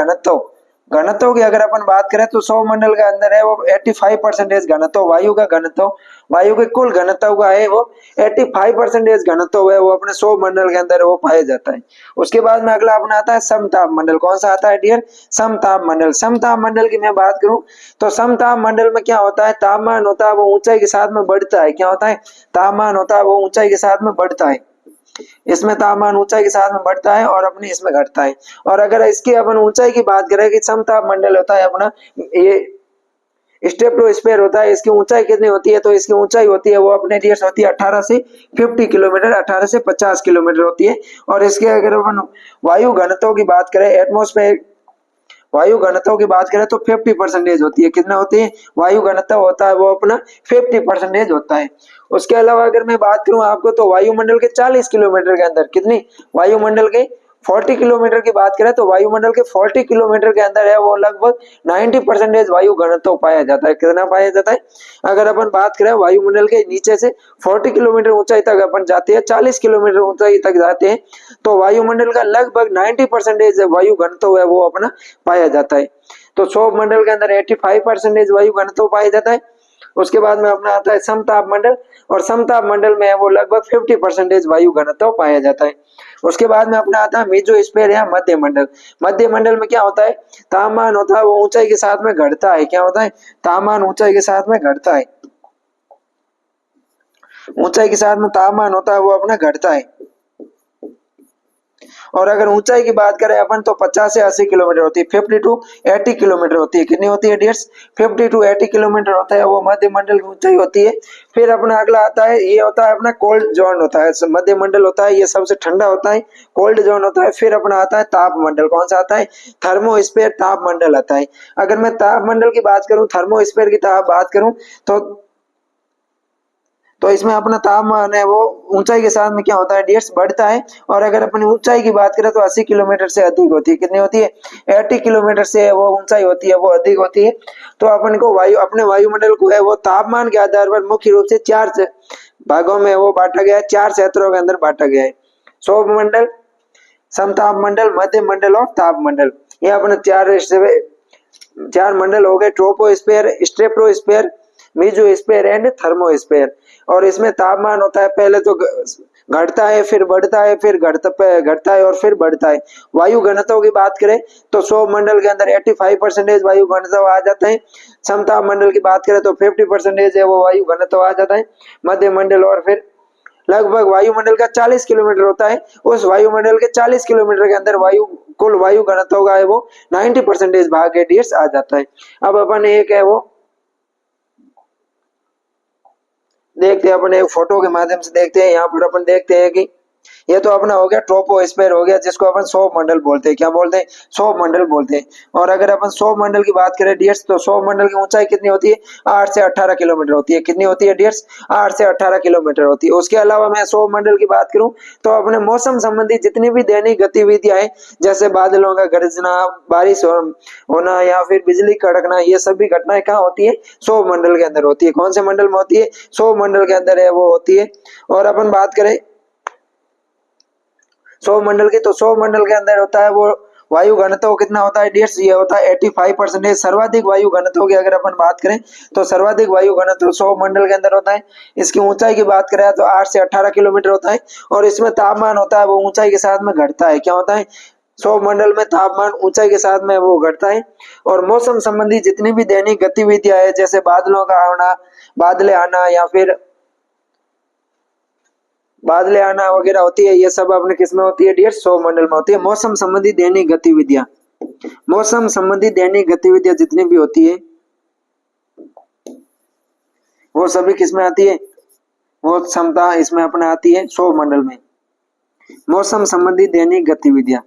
घनत्व की अगर अपन बात करें तो सौर मंडल के अंदर है वो 85% घनत्व, वायु का घनत्व, वायु के कुल घनत्व का है वो 85% घनत्व है वो अपने सौर मंडल के अंदर वो पाया जाता है। उसके बाद में अगला अपना आता है समताप मंडल। कौन सा आता है डियर, समताप मंडल। समताप मंडल की मैं बात करूं तो समताप मंडल में क्या होता है, तापमान होता है वो ऊंचाई के साथ में बढ़ता है। क्या होता है, तापमान होता है वो ऊंचाई के साथ में बढ़ता है। इसमें तापमान ऊंचाई के साथ में बढ़ता है और अपने इसमें घटता है। और अगर इसकी अपन ऊंचाई की बात करें कि समताप मंडल होता है अपना ये स्टेप्टोस्फीयर होता है, इसकी ऊंचाई कितनी होती है, तो इसकी ऊंचाई होती है वो अपने डियर्स होती है 18 से 50 किलोमीटर, 18 से 50 किलोमीटर होती है। और इसके अगर अपन वायु घनत्व की बात करें, एटमॉस्फेयर वायु घनत्व की बात करें तो 50% होती है। कितना होती है, वायु घनत्व होता है वो अपना 50% होता है। उसके अलावा अगर मैं बात करूं आपको तो वायुमंडल के 40 किलोमीटर के अंदर, कितनी, वायुमंडल के 40 किलोमीटर की बात करें तो वायुमंडल के 40 किलोमीटर के अंदर है वो लगभग 90% वायु घनत्व पाया जाता है। कितना पाया जाता है, अगर अपन बात करें वायुमंडल के नीचे से 40 किलोमीटर ऊंचाई तक अपन जाते हैं, 40 किलोमीटर ऊंचाई तक जाते हैं, तो वायुमंडल का लगभग 90% वायु घनत्व है वो अपना पाया जाता है। तो सौर मंडल के अंदर 85% वायु घनत्व पाया जाता है। उसके बाद में अपना आता है समताप मंडल, और समताप मंडल में वो लगभग 50% वायु घनत्व पाया जाता है। उसके बाद में अपना आता है मेसोस्फीयर या मध्य मंडल। मध्य मंडल में क्या होता है, तापमान होता है वो ऊंचाई के साथ में घटता है। क्या होता है, तापमान ऊंचाई के साथ में घटता है, ऊंचाई के साथ में तापमान होता है वो अपना घटता है। और अगर ऊंचाई की बात करें अपन तो 50 से 80 किलोमीटर होती है, 50 टू 80 किलोमीटर होती है। कितनी होती है डियर्स, 50 टू 80 किलोमीटर होता है वो मध्य मंडल की ऊंचाई होती है। फिर अपना अगला आता है, ये होता है अपना कोल्ड जोन होता है, मध्य मंडल होता है ये सबसे ठंडा होता है, कोल्ड जोन होता है। फिर अपना आता है ताप मंडल। कौन सा आता है, थर्मोस्फीयर ताप मंडल आता है। अगर मैं ताप मंडल की बात करूं, थर्मोस्फीयर की बात करूं तो इसमें अपना तापमान है वो ऊंचाई के साथ में क्या होता है डियर्स, बढ़ता है। और अगर अपनी ऊंचाई की बात करें तो 80 किलोमीटर से अधिक होती है। कितनी होती है, 80 किलोमीटर से वो ऊंचाई होती है वो अधिक होती है। तो अपन को अपने वायुमंडल को है वो तापमान के आधार पर मुख्य रूप से 4 भागों में वो बांटा गया है, 4 क्षेत्रों के अंदर बांटा गया है। सौर मंडल, समताप मंडल, मध्य मंडल और ताप मंडल। ये अपने 4 मंडल हो गए, troposphere, stratosphere, mesosphere and thermosphere. और इसमें तापमान होता है पहले तो घटता है, फिर बढ़ता है, फिर घटता है और फिर बढ़ता है। वायु घनत्व की बात करें तो सौर मंडल के अंदर 85% वायु घनत्व आ जाता है। समताप मंडल की बात करें तो 50% है वो वायु घनत्व आ जाता है। मध्य मंडल और फिर लगभग वायुमंडल का 40 किलोमीटर होता है, उस वायुमंडल के 40 किलोमीटर के अंदर कुल वायु घनत्व का है वो 90% भाग डियर्स आ जाता है। अब अपन एक है वो देखते हैं, अपन एक फोटो के माध्यम से देखते हैं। यहाँ पर अपन देखते हैं कि ये तो अपना हो गया ट्रोपोस्फीयर हो गया, जिसको अपन सौर मंडल बोलते हैं। क्या बोलते हैं, सौर मंडल बोलते हैं। और अगर अपन सौर मंडल की बात करें डियर्स, तो सौर मंडल की ऊंचाई कितनी होती है, 8 से 18 किलोमीटर होती है। कितनी होती है डियर्स, 8 से 18 किलोमीटर होती है। उसके अलावा मैं सौर मंडल की बात करूं तो अपने मौसम संबंधी जितनी भी दैनिक गतिविधियां हैं, जैसे बादलों का गरजना, बारिश होना या फिर बिजली कड़कना, ये सभी घटनाएं कहाँ होती है, सौर मंडल के अंदर होती है। कौन से मंडल में होती है, सौर मंडल के अंदर है वो होती है। और अपन बात करें सौर मंडल की, तो सौर मंडल के अंदर होता है वो वायु घनत्व कितना होता है डियर्स, ये होता है 85%। सर्वाधिक वायु घनत्व की अगर अपन बात करें तो सर्वाधिक वायु घनत्व सौर मंडल के अंदर होता है। इसकी ऊंचाई की बात करें तो 8 से 18 किलोमीटर होता है। और इसमें तापमान होता है वो ऊंचाई के साथ में घटता है। क्या होता है, सौर मंडल में तापमान ऊंचाई के साथ में वो घटता है। और मौसम संबंधी जितनी भी दैनिक गतिविधियां है, जैसे बादलों का आना, बादले आना या फिर बादले आना वगैरह होती है, ये सब अपने किस में होती है डियर, सौर मंडल में होती है। मौसम संबंधी दैनिक गतिविधियां, मौसम संबंधी दैनिक गतिविधियां जितनी भी होती है वो सभी किस में आती है, वो क्षमता इसमें अपने आती है सौर मंडल में। मौसम संबंधी दैनिक गतिविधियां,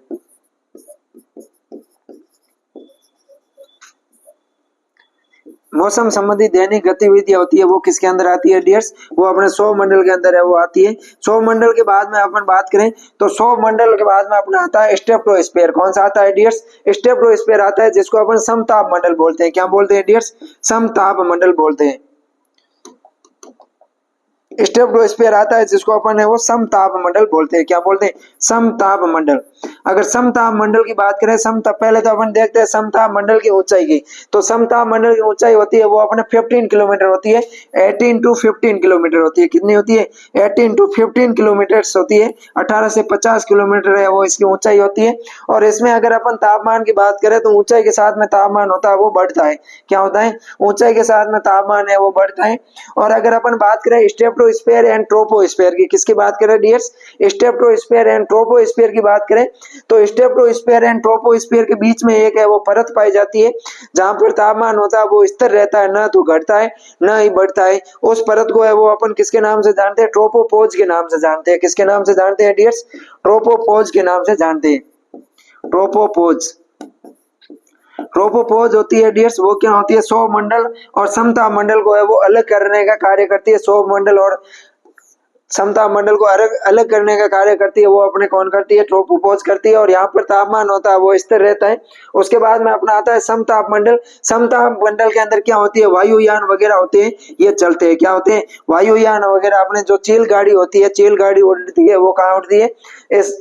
मौसम संबंधी दैनिक गतिविधियां होती है वो किसके अंदर आती है डियर्स, वो अपने सौर मंडल के अंदर है वो आती है। सौर मंडल के बाद में अपन बात करें तो सौर मंडल के बाद में अपना आता है स्ट्रेटोस्फीयर। कौन सा आता है डियर्स, स्ट्रेटोस्फीयर आता है, जिसको अपन समताप मंडल बोलते हैं। क्या बोलते हैं डियर्स, समताप मंडल बोलते हैं। स्ट्रेटोस्फीयर आता है जिसको अपन है वो समताप मंडल बोलते हैं। क्या बोलते हैं, समताप मंडल। अगर समताप मंडल की बात करें, समताप, पहले तो अपन देखते हैं समताप मंडल की ऊंचाई की। तो समताप मंडल की ऊंचाई होती है वो अपने 15 किलोमीटर होती है, 18 टू 15 किलोमीटर होती है। कितनी होती है, 18 टू 15 किलोमीटर होती है। 18 से 50 किलोमीटर है वो इसकी ऊंचाई होती है। और इसमें अगर अपन तापमान की बात करें तो ऊंचाई के साथ में तापमान होता है वो बढ़ता है। क्या होता है, ऊंचाई के साथ में तापमान है वो बढ़ता है। और अगर अपन बात करें स्ट्रेटोस्फीयर एंड ट्रोपोस्फीयर की, किसकी बात करें डियर्स, स्ट्रेटोस्फीयर एंड ट्रोपोस्फीयर की बात करें तो स्ट्रेटोस्फीयर एंड ट्रोपोस्फीयर के बीच में एक है वो परत पाई जाती है, जहां पर तापमान होता है वो स्थिर रहता है, न तो घटता है न ही बढ़ता है। उस परत को है वो अपन किसके नाम से जानते हैं, ट्रोपोपॉज के नाम से जानते हैं। किसके नाम से जानते हैं डियर्स, ट्रोपोपॉज के नाम से जानते हैं, ट्रोपोपॉज। ट्रोपोपॉज होती है डियर्स, वो क्या होती है, सौर मंडल और समताप मंडल को है वो अलग करने का कार्य करती है। सौर मंडल और समताप मंडल को अलग अलग करने का कार्य करती है वो अपने कौन करती है, ट्रोपोपॉज करती है। और यहाँ पर तापमान होता है वो स्थिर रहता है। उसके बाद में अपना आता है समताप मंडल। समताप मंडल के अंदर क्या होती है, वायुयान वगैरह होते हैं, ये चलते हैं। क्या होते हैं, वायुयान वगैरह। अपने जो चील गाड़ी होती है, चील गाड़ी उड़ती है, वो कहाँ उड़ती है, इस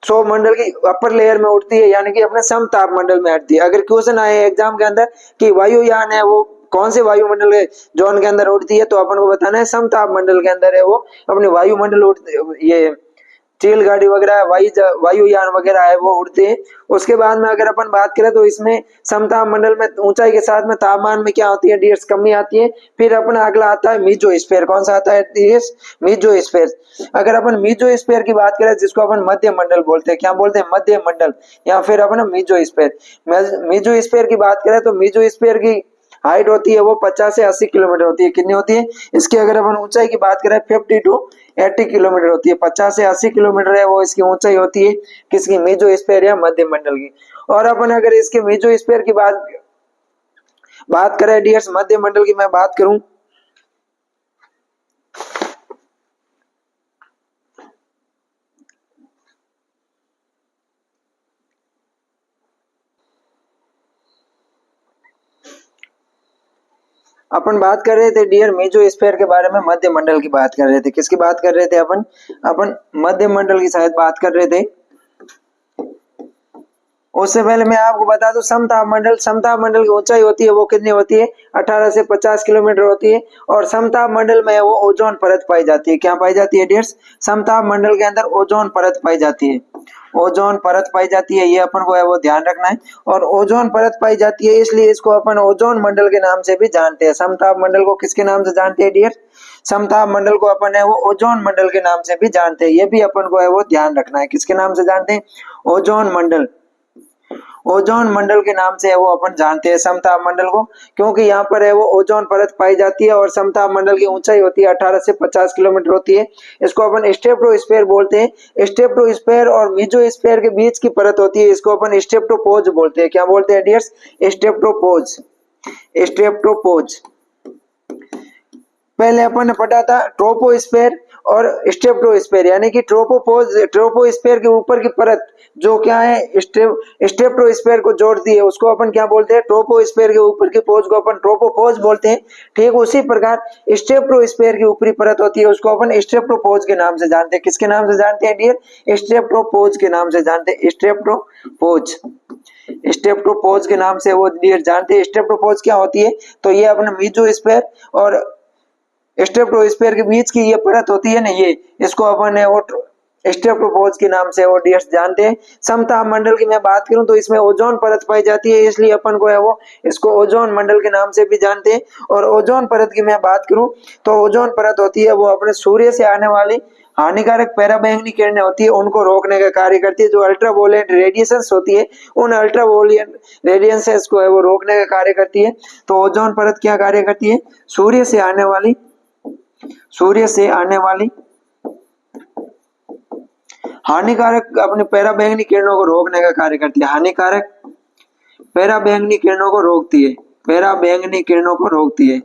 सौर मंडल की अपर लेयर में उठती है, यानी कि अपने समताप मंडल में हटती है। अगर क्वेश्चन आए एग्जाम के अंदर कि वायुयान है वो कौन से वायुमंडल के जोन के अंदर उड़ती है, तो अपन को बताना है समताप मंडल के अंदर है वो अपने वायुमंडल उड़ती, ये चील गाड़ी वगैरह वायुयान वगैरह है वो उड़ते हैं। उसके बाद में अगर अपन बात करें तो इसमें समताप मंडल में ऊंचाई के साथ में तापमान में क्या होती है डियर्स, कमी आती है। फिर अपना अगला आता है मीजोस्फीयर। कौन सा आता है डियर्स, मीजोस्फीयर। अगर अपन मीजोस्फीयर की बात करें जिसको अपन मध्य मंडल बोलते हैं, क्या बोलते हैं, मध्य मंडल, या फिर अपन मीजोस्फीयर। मीजोस्फीयर की बात करें तो मीजोस्फीयर की हाइट होती है वो 50 से 80 किलोमीटर होती है। कितनी होती है, इसकी अगर अपन ऊंचाई की बात करें 50 टू 80 किलोमीटर होती है। 50 से 80 किलोमीटर है वो इसकी ऊंचाई होती है, किसकी, मेसोस्फीयर या मध्य मंडल की। और अपन अगर इसके मेसोस्फीयर की बात करें डियर्स, मध्य मंडल की मैं बात करूं अपन बात कर रहे थे डियर मेसोस्फीयर के बारे में, मध्य मंडल की बात कर रहे थे। किसकी बात कर रहे थे अपन मध्य मंडल की शायद बात कर रहे थे। उससे पहले मैं आपको बता दूं समताप मंडल की ऊंचाई होती है वो कितनी होती है, 18 से 50 किलोमीटर होती है। और समताप मंडल में वो ओजोन परत पाई जाती है। क्या पाई जाती है डियर्स, समताप मंडल के अंदर ओजोन परत पाई जाती है, ओजोन परत पाई जाती है, ये अपन को है वो ध्यान रखना है। और ओजोन परत पाई जाती है इसलिए इसको अपन ओजोन मंडल के नाम से भी जानते हैं। समताप मंडल को किसके नाम से जानते हैं डियर, समताप मंडल को अपन है वो ओजोन मंडल के नाम से भी जानते हैं। ये भी अपन को है वो ध्यान रखना है, किसके नाम से जानते हैं, ओजोन मंडल, ओजोन मंडल के नाम से है वो अपन जानते हैं समताप मंडल को, क्योंकि यहाँ पर है वो ओजोन परत पाई जाती है। और समताप मंडल की ऊंचाई होती है 18 से 50 किलोमीटर होती है। इसको अपन स्ट्रेटोस्फीयर बोलते हैं। स्ट्रेटोस्फीयर और मेसोस्फीयर के बीच की परत होती है, इसको अपन स्ट्रेटोपोज बोलते हैं। क्या बोलते हैं डियर्स, स्ट्रेटोपोज, स्ट्रेटोपोज। पहले अपन ने पढ़ा था ट्रोपोस्फीयर और स्ट्रेटोस्फीयर, यानी कि ट्रोपोस्फीयर के ऊपर की परत जो क्या है स्ट्रेटोस्फीयर को जोड़ती है, उसको अपन क्या बोलते हैं, ट्रोपोस्फीयर के ऊपर की पोज को अपन ट्रोपोपोज बोलते हैं। ठीक उसी प्रकार स्ट्रेटोस्फीयर की ऊपरी परत होती है उसको अपन स्ट्रेटोपोज के नाम से जानते हैं। किसके नाम से जानते हैं डियर, स्ट्रेटोपोज के नाम से जानते हैं, स्ट्रेटोपोज, स्ट्रेटोपोज के नाम से वो डियर जानते हैं। स्ट्रेटोपोज क्या होती है, तो ये अपना मेसोस्फीयर और स्ट्रेटोस्फीयर के बीच की ये परत होती है ना, ये इसको अपन है वो स्ट्रेप्टोपोज के नाम से वो डियर्स जानते हैं। समताप मंडल की मैं बात करूं तो इसमें ओजोन परत पाई जाती है, इसलिए अपन को है वो इसको ओजोन मंडल के नाम से भी जानते हैं। और ओजोन परत की मैं बात करूं तो ओजोन परत होती है वो अपने सूर्य से आने वाली हानिकारक पराबैंगनी किरणें होती है उनको रोकने का कार्य करती है। जो अल्ट्रावायलेट रेडिएशंस होती है उन अल्ट्रावायलेट रेडिएशंस को है वो रोकने का कार्य करती है। तो ओजोन परत क्या कार्य करती है, सूर्य से आने वाली हानिकारक अपने पराबैंगनी किरणों को रोकने का कार्य करती है। हानिकारक पराबैंगनी किरणों को रोकती है, पराबैंगनी किरणों को रोकती है।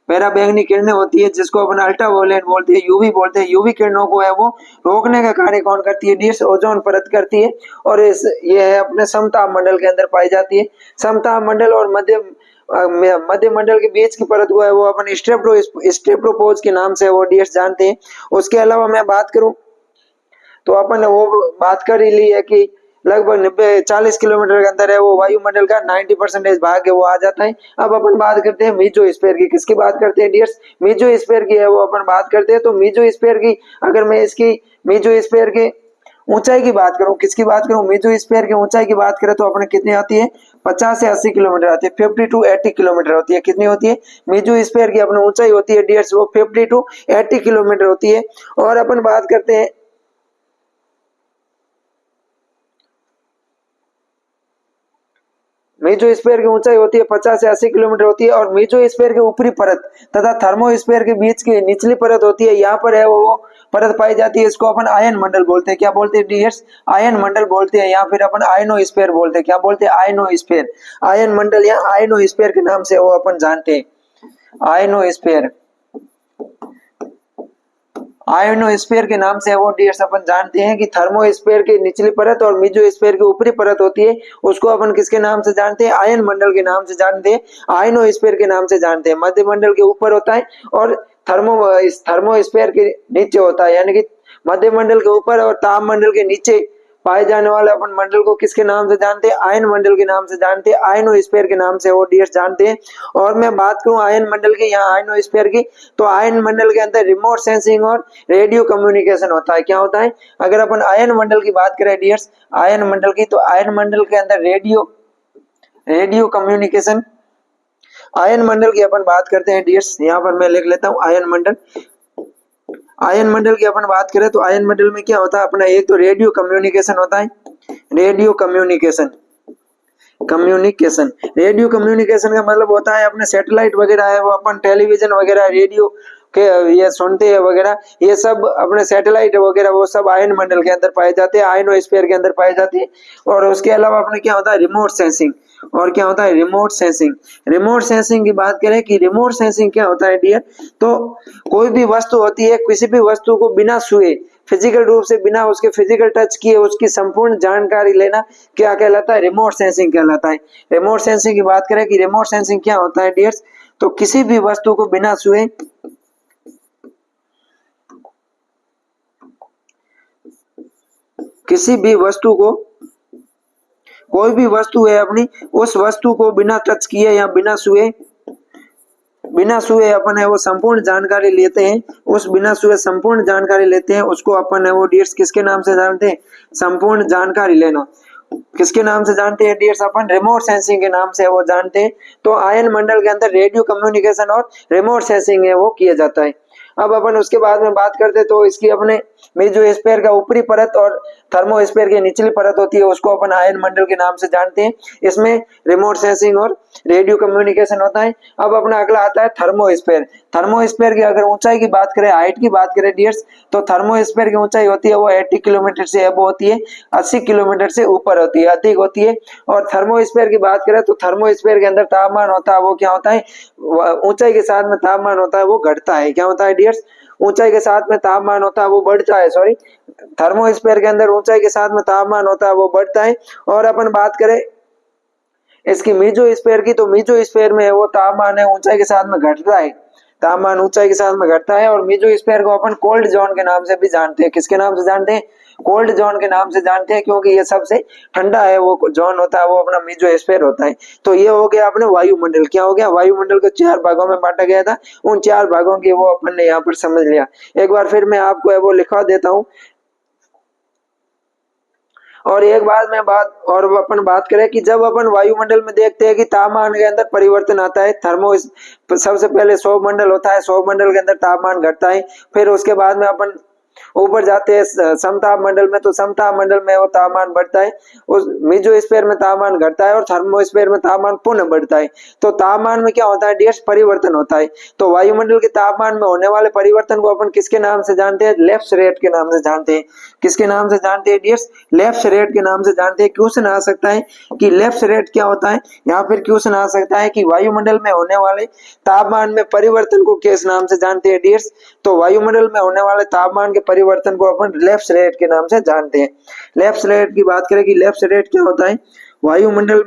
पराबैंगनी किरणें होती है जिसको अपन अल्ट्रावायलेट बोलते हैं, यूवी बोलते हैं। यूवी किरणों को है वो रोकने का कार्य कौन करती है, डियर्स ओजोन परत करती है। और ये है अपने समताप मंडल के अंदर पाई जाती है। समताप मंडल और मध्य मंडल के बीच की परत को है वो अपन स्ट्रेप्टोपोज के नाम से वो डियर्स जानते हैं। उसके अलावा मैं बात करूं तो अपन ने वो बात कर ही ली है कि लगभग 40 किलोमीटर के अंदर है वो वायुमंडल का 90% भाग है वो आ जाता है। अब अपन बात करते हैं मीजोस्फीयर की। किसकी बात करते हैं डियर्स, मीजोस्फीयर की है वो अपन बात करते हैं। तो मीजोस्फीयर की अगर मैं इसकी मीजोस्फीयर के ऊंचाई की बात करूं, किसकी बात करूं, मीजोस्फीयर की ऊंचाई की बात करें तो अपने कितनी आती है, 50 से 80 किलोमीटर आती है। 50 to 80 किलोमीटर होती है। कितनी होती है, मीजोस्फीयर की अपनी ऊंचाई होती है डियर्स वो 50 to 80 किलोमीटर होती है। और अपन बात करते हैं मीजोस्फीयर की ऊंचाई होती है 50 से 80 किलोमीटर होती है। और मीजोस्फीयर के ऊपरी परत तथा थर्मोस्फीयर के बीच की निचली परत होती है, यहाँ पर है वो परत पाई जाती है। इसको अपन आयन मंडल बोलते हैं। क्या बोलते हैं डियर्स, आयन मंडल बोलते हैं, या फिर अपन आयनोस्फीयर बोलते हैं। क्या बोलते हैं, आयनोस्फीयर। आयन मंडल या आयनोस्फीयर के नाम से वो अपन जानते हैं, आयनोस्फीयर। आयनोस्फीयर के नाम से वो डियर्स अपन जानते हैं कि थर्मोस्फीयर की निचली परत और मीजोस्फीयर की ऊपरी परत होती है उसको अपन किसके नाम से जानते हैं, आयन मंडल के नाम से जानते हैं, आयनोस्फीयर के नाम से जानते हैं। मध्य मंडल के ऊपर होता है और थर्मोस्फीयर के नीचे होता है, यानी कि मध्य मंडल के ऊपर और ताप मंडल के नीचे पाए जाने वाले अपन मंडल को किसके नाम से जानते हैं, आयन मंडल के नाम से जानते हैं, आयनोस्फीयर के नाम से वो डियर्स जानते हैं। और मैं बात करूं आयन मंडल की या आयनोस्फीयर की, तो आयन मंडल के अंदर रिमोट सेंसिंग और रेडियो कम्युनिकेशन होता है। क्या होता है, अगर अपन आयन मंडल की बात करें डियर्स, आयन मंडल की, तो आयन मंडल के अंदर रेडियो कम्युनिकेशन, आयन मंडल की अपन बात करते हैं डियर्स। यहाँ पर मैं लिख लेता हूँ आयन मंडल। आयन मंडल की अपन बात करें तो आयन मंडल में क्या होता है अपना, एक तो रेडियो कम्युनिकेशन होता है, रेडियो कम्युनिकेशन रेडियो कम्युनिकेशन का मतलब होता है अपने सैटेलाइट वगैरह है वो अपन टेलीविजन वगैरह रेडियो के ये सुनते हैं वगैरह, ये सब अपने सैटेलाइट वगैरह वो सब आयन मंडल के अंदर पाए जाते हैं, आयनोस्फीयर के अंदर पाए जाते हैं। और उसके अलावा अपने क्या होता है, रिमोट सेंसिंग। और क्या होता है, रिमोट सेंसिंग की बात करें कि रिमोट सेंसिंग क्या होता है डियर, तो कोई भी वस्तु होती है, किसी भी वस्तु को बिना छुए, फिजिकल रूप से बिना उसके फिजिकल टच किए उसकी संपूर्ण जानकारी लेना क्या कहलाता है, रिमोट सेंसिंग कहलाता है। रिमोट सेंसिंग की बात करें कि रिमोट सेंसिंग क्या होता है डियर्स, तो किसी भी वस्तु को बिना छुए, किसी भी वस्तु को, कोई भी वस्तु है अपनी, उस वस्तु को बिना टच किए या बिना छुए अपन है वो संपूर्ण जानकारी लेते हैं, उस बिना छुए संपूर्ण जानकारी लेते हैं, उसको अपन है वो डियर्स किसके नाम से जानते हैं, संपूर्ण जानकारी लेना किसके नाम से जानते हैं डियर्स, अपन रिमोट सेंसिंग के नाम से वो जानते हैं। तो आयन मंडल के अंदर रेडियो कम्युनिकेशन और रिमोट सेंसिंग है वो किया जाता है। अब अपन उसके बाद में बात करते तो इसकी अपने मेसोस्फीयर का ऊपरी परत और थर्मोस्फीयर की निचली परत होती है उसको अपन आयन मंडल के नाम से जानते हैं। इसमें रिमोट सेंसिंग और रेडियो कम्युनिकेशन होता है। अब अपना अगला आता है थर्मोस्फीयर। थर्मोस्फीयर की अगर ऊंचाई की बात करें, हाइट की बात करें डियर्स, तो थर्मोस्फीयर की ऊंचाई होती है वो 80 किलोमीटर से अब होती है, 80 किलोमीटर से ऊपर होती है, अधिक होती है। और थर्मोस्फीयर की बात करें तो थर्मोस्फीयर के अंदर तापमान होता है वो क्या होता है, ऊंचाई के साथ में तापमान होता है वो घटता है। क्या होता है डियर्स, ऊंचाई के साथ में तापमान होता है वो बढ़ता है, सॉरी, थर्मोस्फीयर के अंदर ऊंचाई के साथ में तापमान होता है वो बढ़ता है। और अपन बात करें इसकी मेसोस्फीयर की, तो मेसोस्फीयर में वो तापमान है ऊंचाई के साथ में घटता है, तापमान ऊंचाई के साथ में घटता है। और मेसोस्फीयर को अपन कोल्ड जोन के नाम से भी जानते हैं। किसके नाम से जानते हैं, कोल्ड जोन के नाम से जानते हैं, क्योंकि ये सबसे ठंडा है वो जोन होता है वो अपना मेसोस्फीयर होता है। तो ये हो गया अपने वायुमंडल। क्या हो गया, वायुमंडल को 4 भागों में बांटा गया था, उन 4 भागों की वो अपन ने यहाँ पर समझ लिया। एक बार फिर मैं आपको वो लिखवा देता हूँ और एक बात मैं बात और अपन बात करें कि जब अपन वायुमंडल में देखते हैं कि तापमान के अंदर परिवर्तन आता है, थर्मो सबसे पहले सौर मंडल होता है, सौर मंडल के अंदर तापमान घटता है, फिर उसके बाद में अपन ऊपर जाते हैं समताप मंडल में, तो समताप मंडल में वो तापमान बढ़ता है, उस मेसोस्फीयर में तापमान घटता है और थर्मोस्फीयर में तापमान पुनः बढ़ता है। तो तापमान में क्या होता है डियर्स, परिवर्तन होता है। तो वायुमंडल के तापमान में होने वाले परिवर्तन को अपन किसके नाम से जानते हैं, लेफ्ट रेट के नाम से जानते हैं। किसके नाम से जानते हैं डियर्स, लेफ्ट रेट के नाम से जानते हैं। क्वेश्चन आ सकता है कि लेफ्ट रेट क्या होता है, या फिर क्वेश्चन आ सकता है कि वायुमंडल में होने वाले तापमान में परिवर्तन को किस नाम से जानते हैं डियर्स। तो वायुमंडल में होने वाले तापमान के परिवर्तन को अपन लेफ्ट रेट के नाम से जानते हैं। लेफ्ट रेट की बात करें कि लेफ्ट रेट क्या होता है, वायुमंडल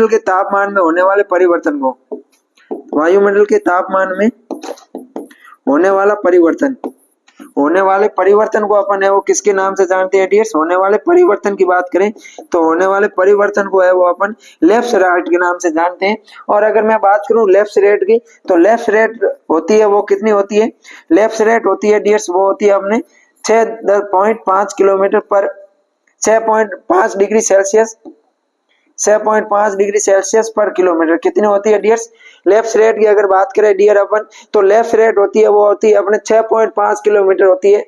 के तापमान में होने वाले परिवर्तन को, वायुमंडल के तापमान में होने वाले परिवर्तन को अपन है वो किसके नाम से जानते हैं डियर्स। होने वाले परिवर्तन की बात करें तो होने वाले परिवर्तन को है वो अपन लेफ्ट रेट के नाम से जानते हैं। और अगर मैं बात करूं लेफ्ट रेट की, तो लेफ्ट रेट होती है वो कितनी होती है, लेफ्ट रेट होती है डियर्स वो होती है अपने 6.5 किलोमीटर पर 6.5 डिग्री सेल्सियस 6.5 डिग्री सेल्सियस पर किलोमीटर कितनी होती है डियर्स। लेफ्ट रेट की अगर बात करें डियर अपन, तो लेफ्ट रेट होती है वो होती है अपने 6.5 किलोमीटर होती है,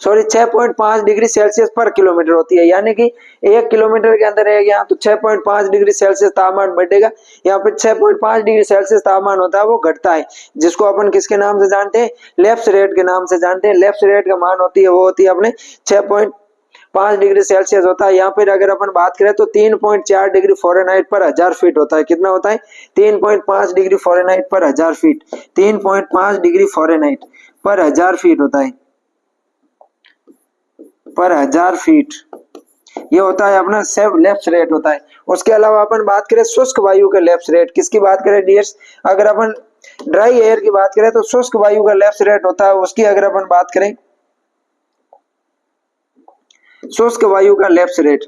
सॉरी 6.5 डिग्री सेल्सियस पर किलोमीटर होती है। यानी कि 1 किलोमीटर के अंदर है यहाँ तो 6.5 डिग्री सेल्सियस तापमान बढ़ेगा, यहाँ पे 6.5 डिग्री सेल्सियस तापमान होता है वो घटता है, जिसको अपन किसके नाम से जानते हैं, लेफ्ट रेट के नाम से जानते हैं। लेफ्ट रेट का मान होती है वो होती है अपने 6.5 डिग्री सेल्सियस होता है। यहाँ पर अगर अपन बात करें तो 3.4 डिग्री फ़ारेनहाइट पर 1000 फीट होता है। कितना होता है, 3.5 डिग्री फ़ारेनहाइट पर 1000 फीट, 3.5 डिग्री फ़ारेनहाइट पर 1000 फीट होता है, पर 1000 फीट ये होता है अपना सेव लेफ्ट रेट होता है। उसके अलावा अपन बात करें शुष्क वायु का लेफ्ट रेट, किसकी बात करें डियर्स, अगर अपन ड्राई एयर की बात करें तो शुष्क वायु का लेफ्ट रेट होता है, उसकी अगर अपन बात करें शुष्क वायु का लेफ्ट रेट,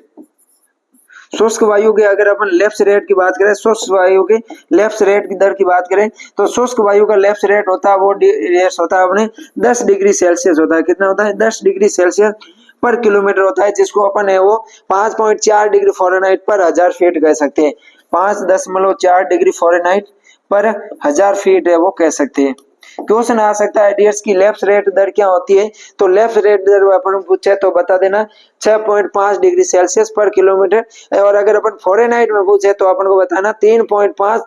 शुष्क वायु के अगर अपन लेफ्ट रेट की बात करें, शुष्क वायु के लेफ्ट रेट की दर की बात करें तो शुष्क वायु का लेफ्ट रेट होता है वो होता है अपने 10 डिग्री सेल्सियस होता है। कितना होता है, 10 डिग्री सेल्सियस पर किलोमीटर होता है, जिसको अपन है वो 5.4 डिग्री फ़ारेनहाइट पर 1000 फीट कह सकते हैं। 5.4 डिग्री फ़ारेनहाइट पर 1000 फीट है वो कह सकते हैं। क्वेश्चन आ सकता है डियर्स की लेफ्ट रेट दर क्या होती है, तो लेफ्ट रेट दर अपन पूछे तो बता देना 6.5 डिग्री सेल्सियस पर किलोमीटर, और अगर अपन फ़ारेनहाइट में पूछे तो अपन को बताना 3.5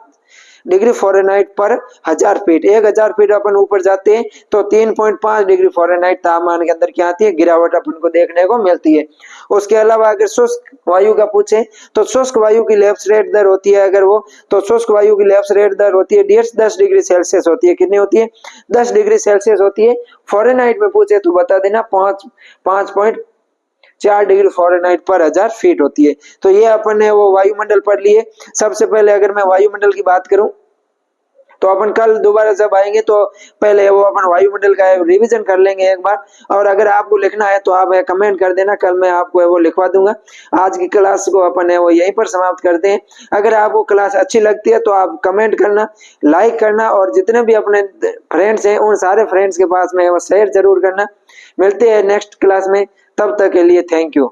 डिग्री फ़ारेनहाइट पर 1000 फीट। 1000 फीट अपन ऊपर जाते हैं तो 3.5 डिग्री फ़ारेनहाइट तापमान के अंदर क्या आती है, गिरावट अपन को देखने को मिलती है। उसके अलावा अगर शुष्क वायु का पूछे तो शुष्क वायु की लेफ्ट रेट दर होती है अगर वो, तो शुष्क वायु की लेफ्ट रेट दर होती है डियर्स 10 डिग्री सेल्सियस होती है। कितनी होती है, 10 डिग्री सेल्सियस होती है। फ़ारेनहाइट में पूछे तो बता देना 5.4 डिग्री फ़ारेनहाइट पर 1000 फीट होती है। तो ये अपन ने वो वायुमंडल पढ़ लिए। सबसे पहले अगर मैं वायुमंडल की बात करूं तो अपन कल दोबारा जब आएंगे तो पहले वो अपन वायुमंडल का रिवीजन कर लेंगे एक बार, और अगर आपको लिखना है तो आप कमेंट कर देना, कल मैं आपको वो लिखवा दूंगा। आज की क्लास को अपन वो यहीं पर समाप्त करते हैं। अगर आपको क्लास अच्छी लगती है तो आप कमेंट करना, लाइक करना, और जितने भी अपने फ्रेंड्स हैं उन सारे फ्रेंड्स के पास में वो शेयर जरूर करना। मिलते हैं नेक्स्ट क्लास में, तब तक के लिए थैंक यू।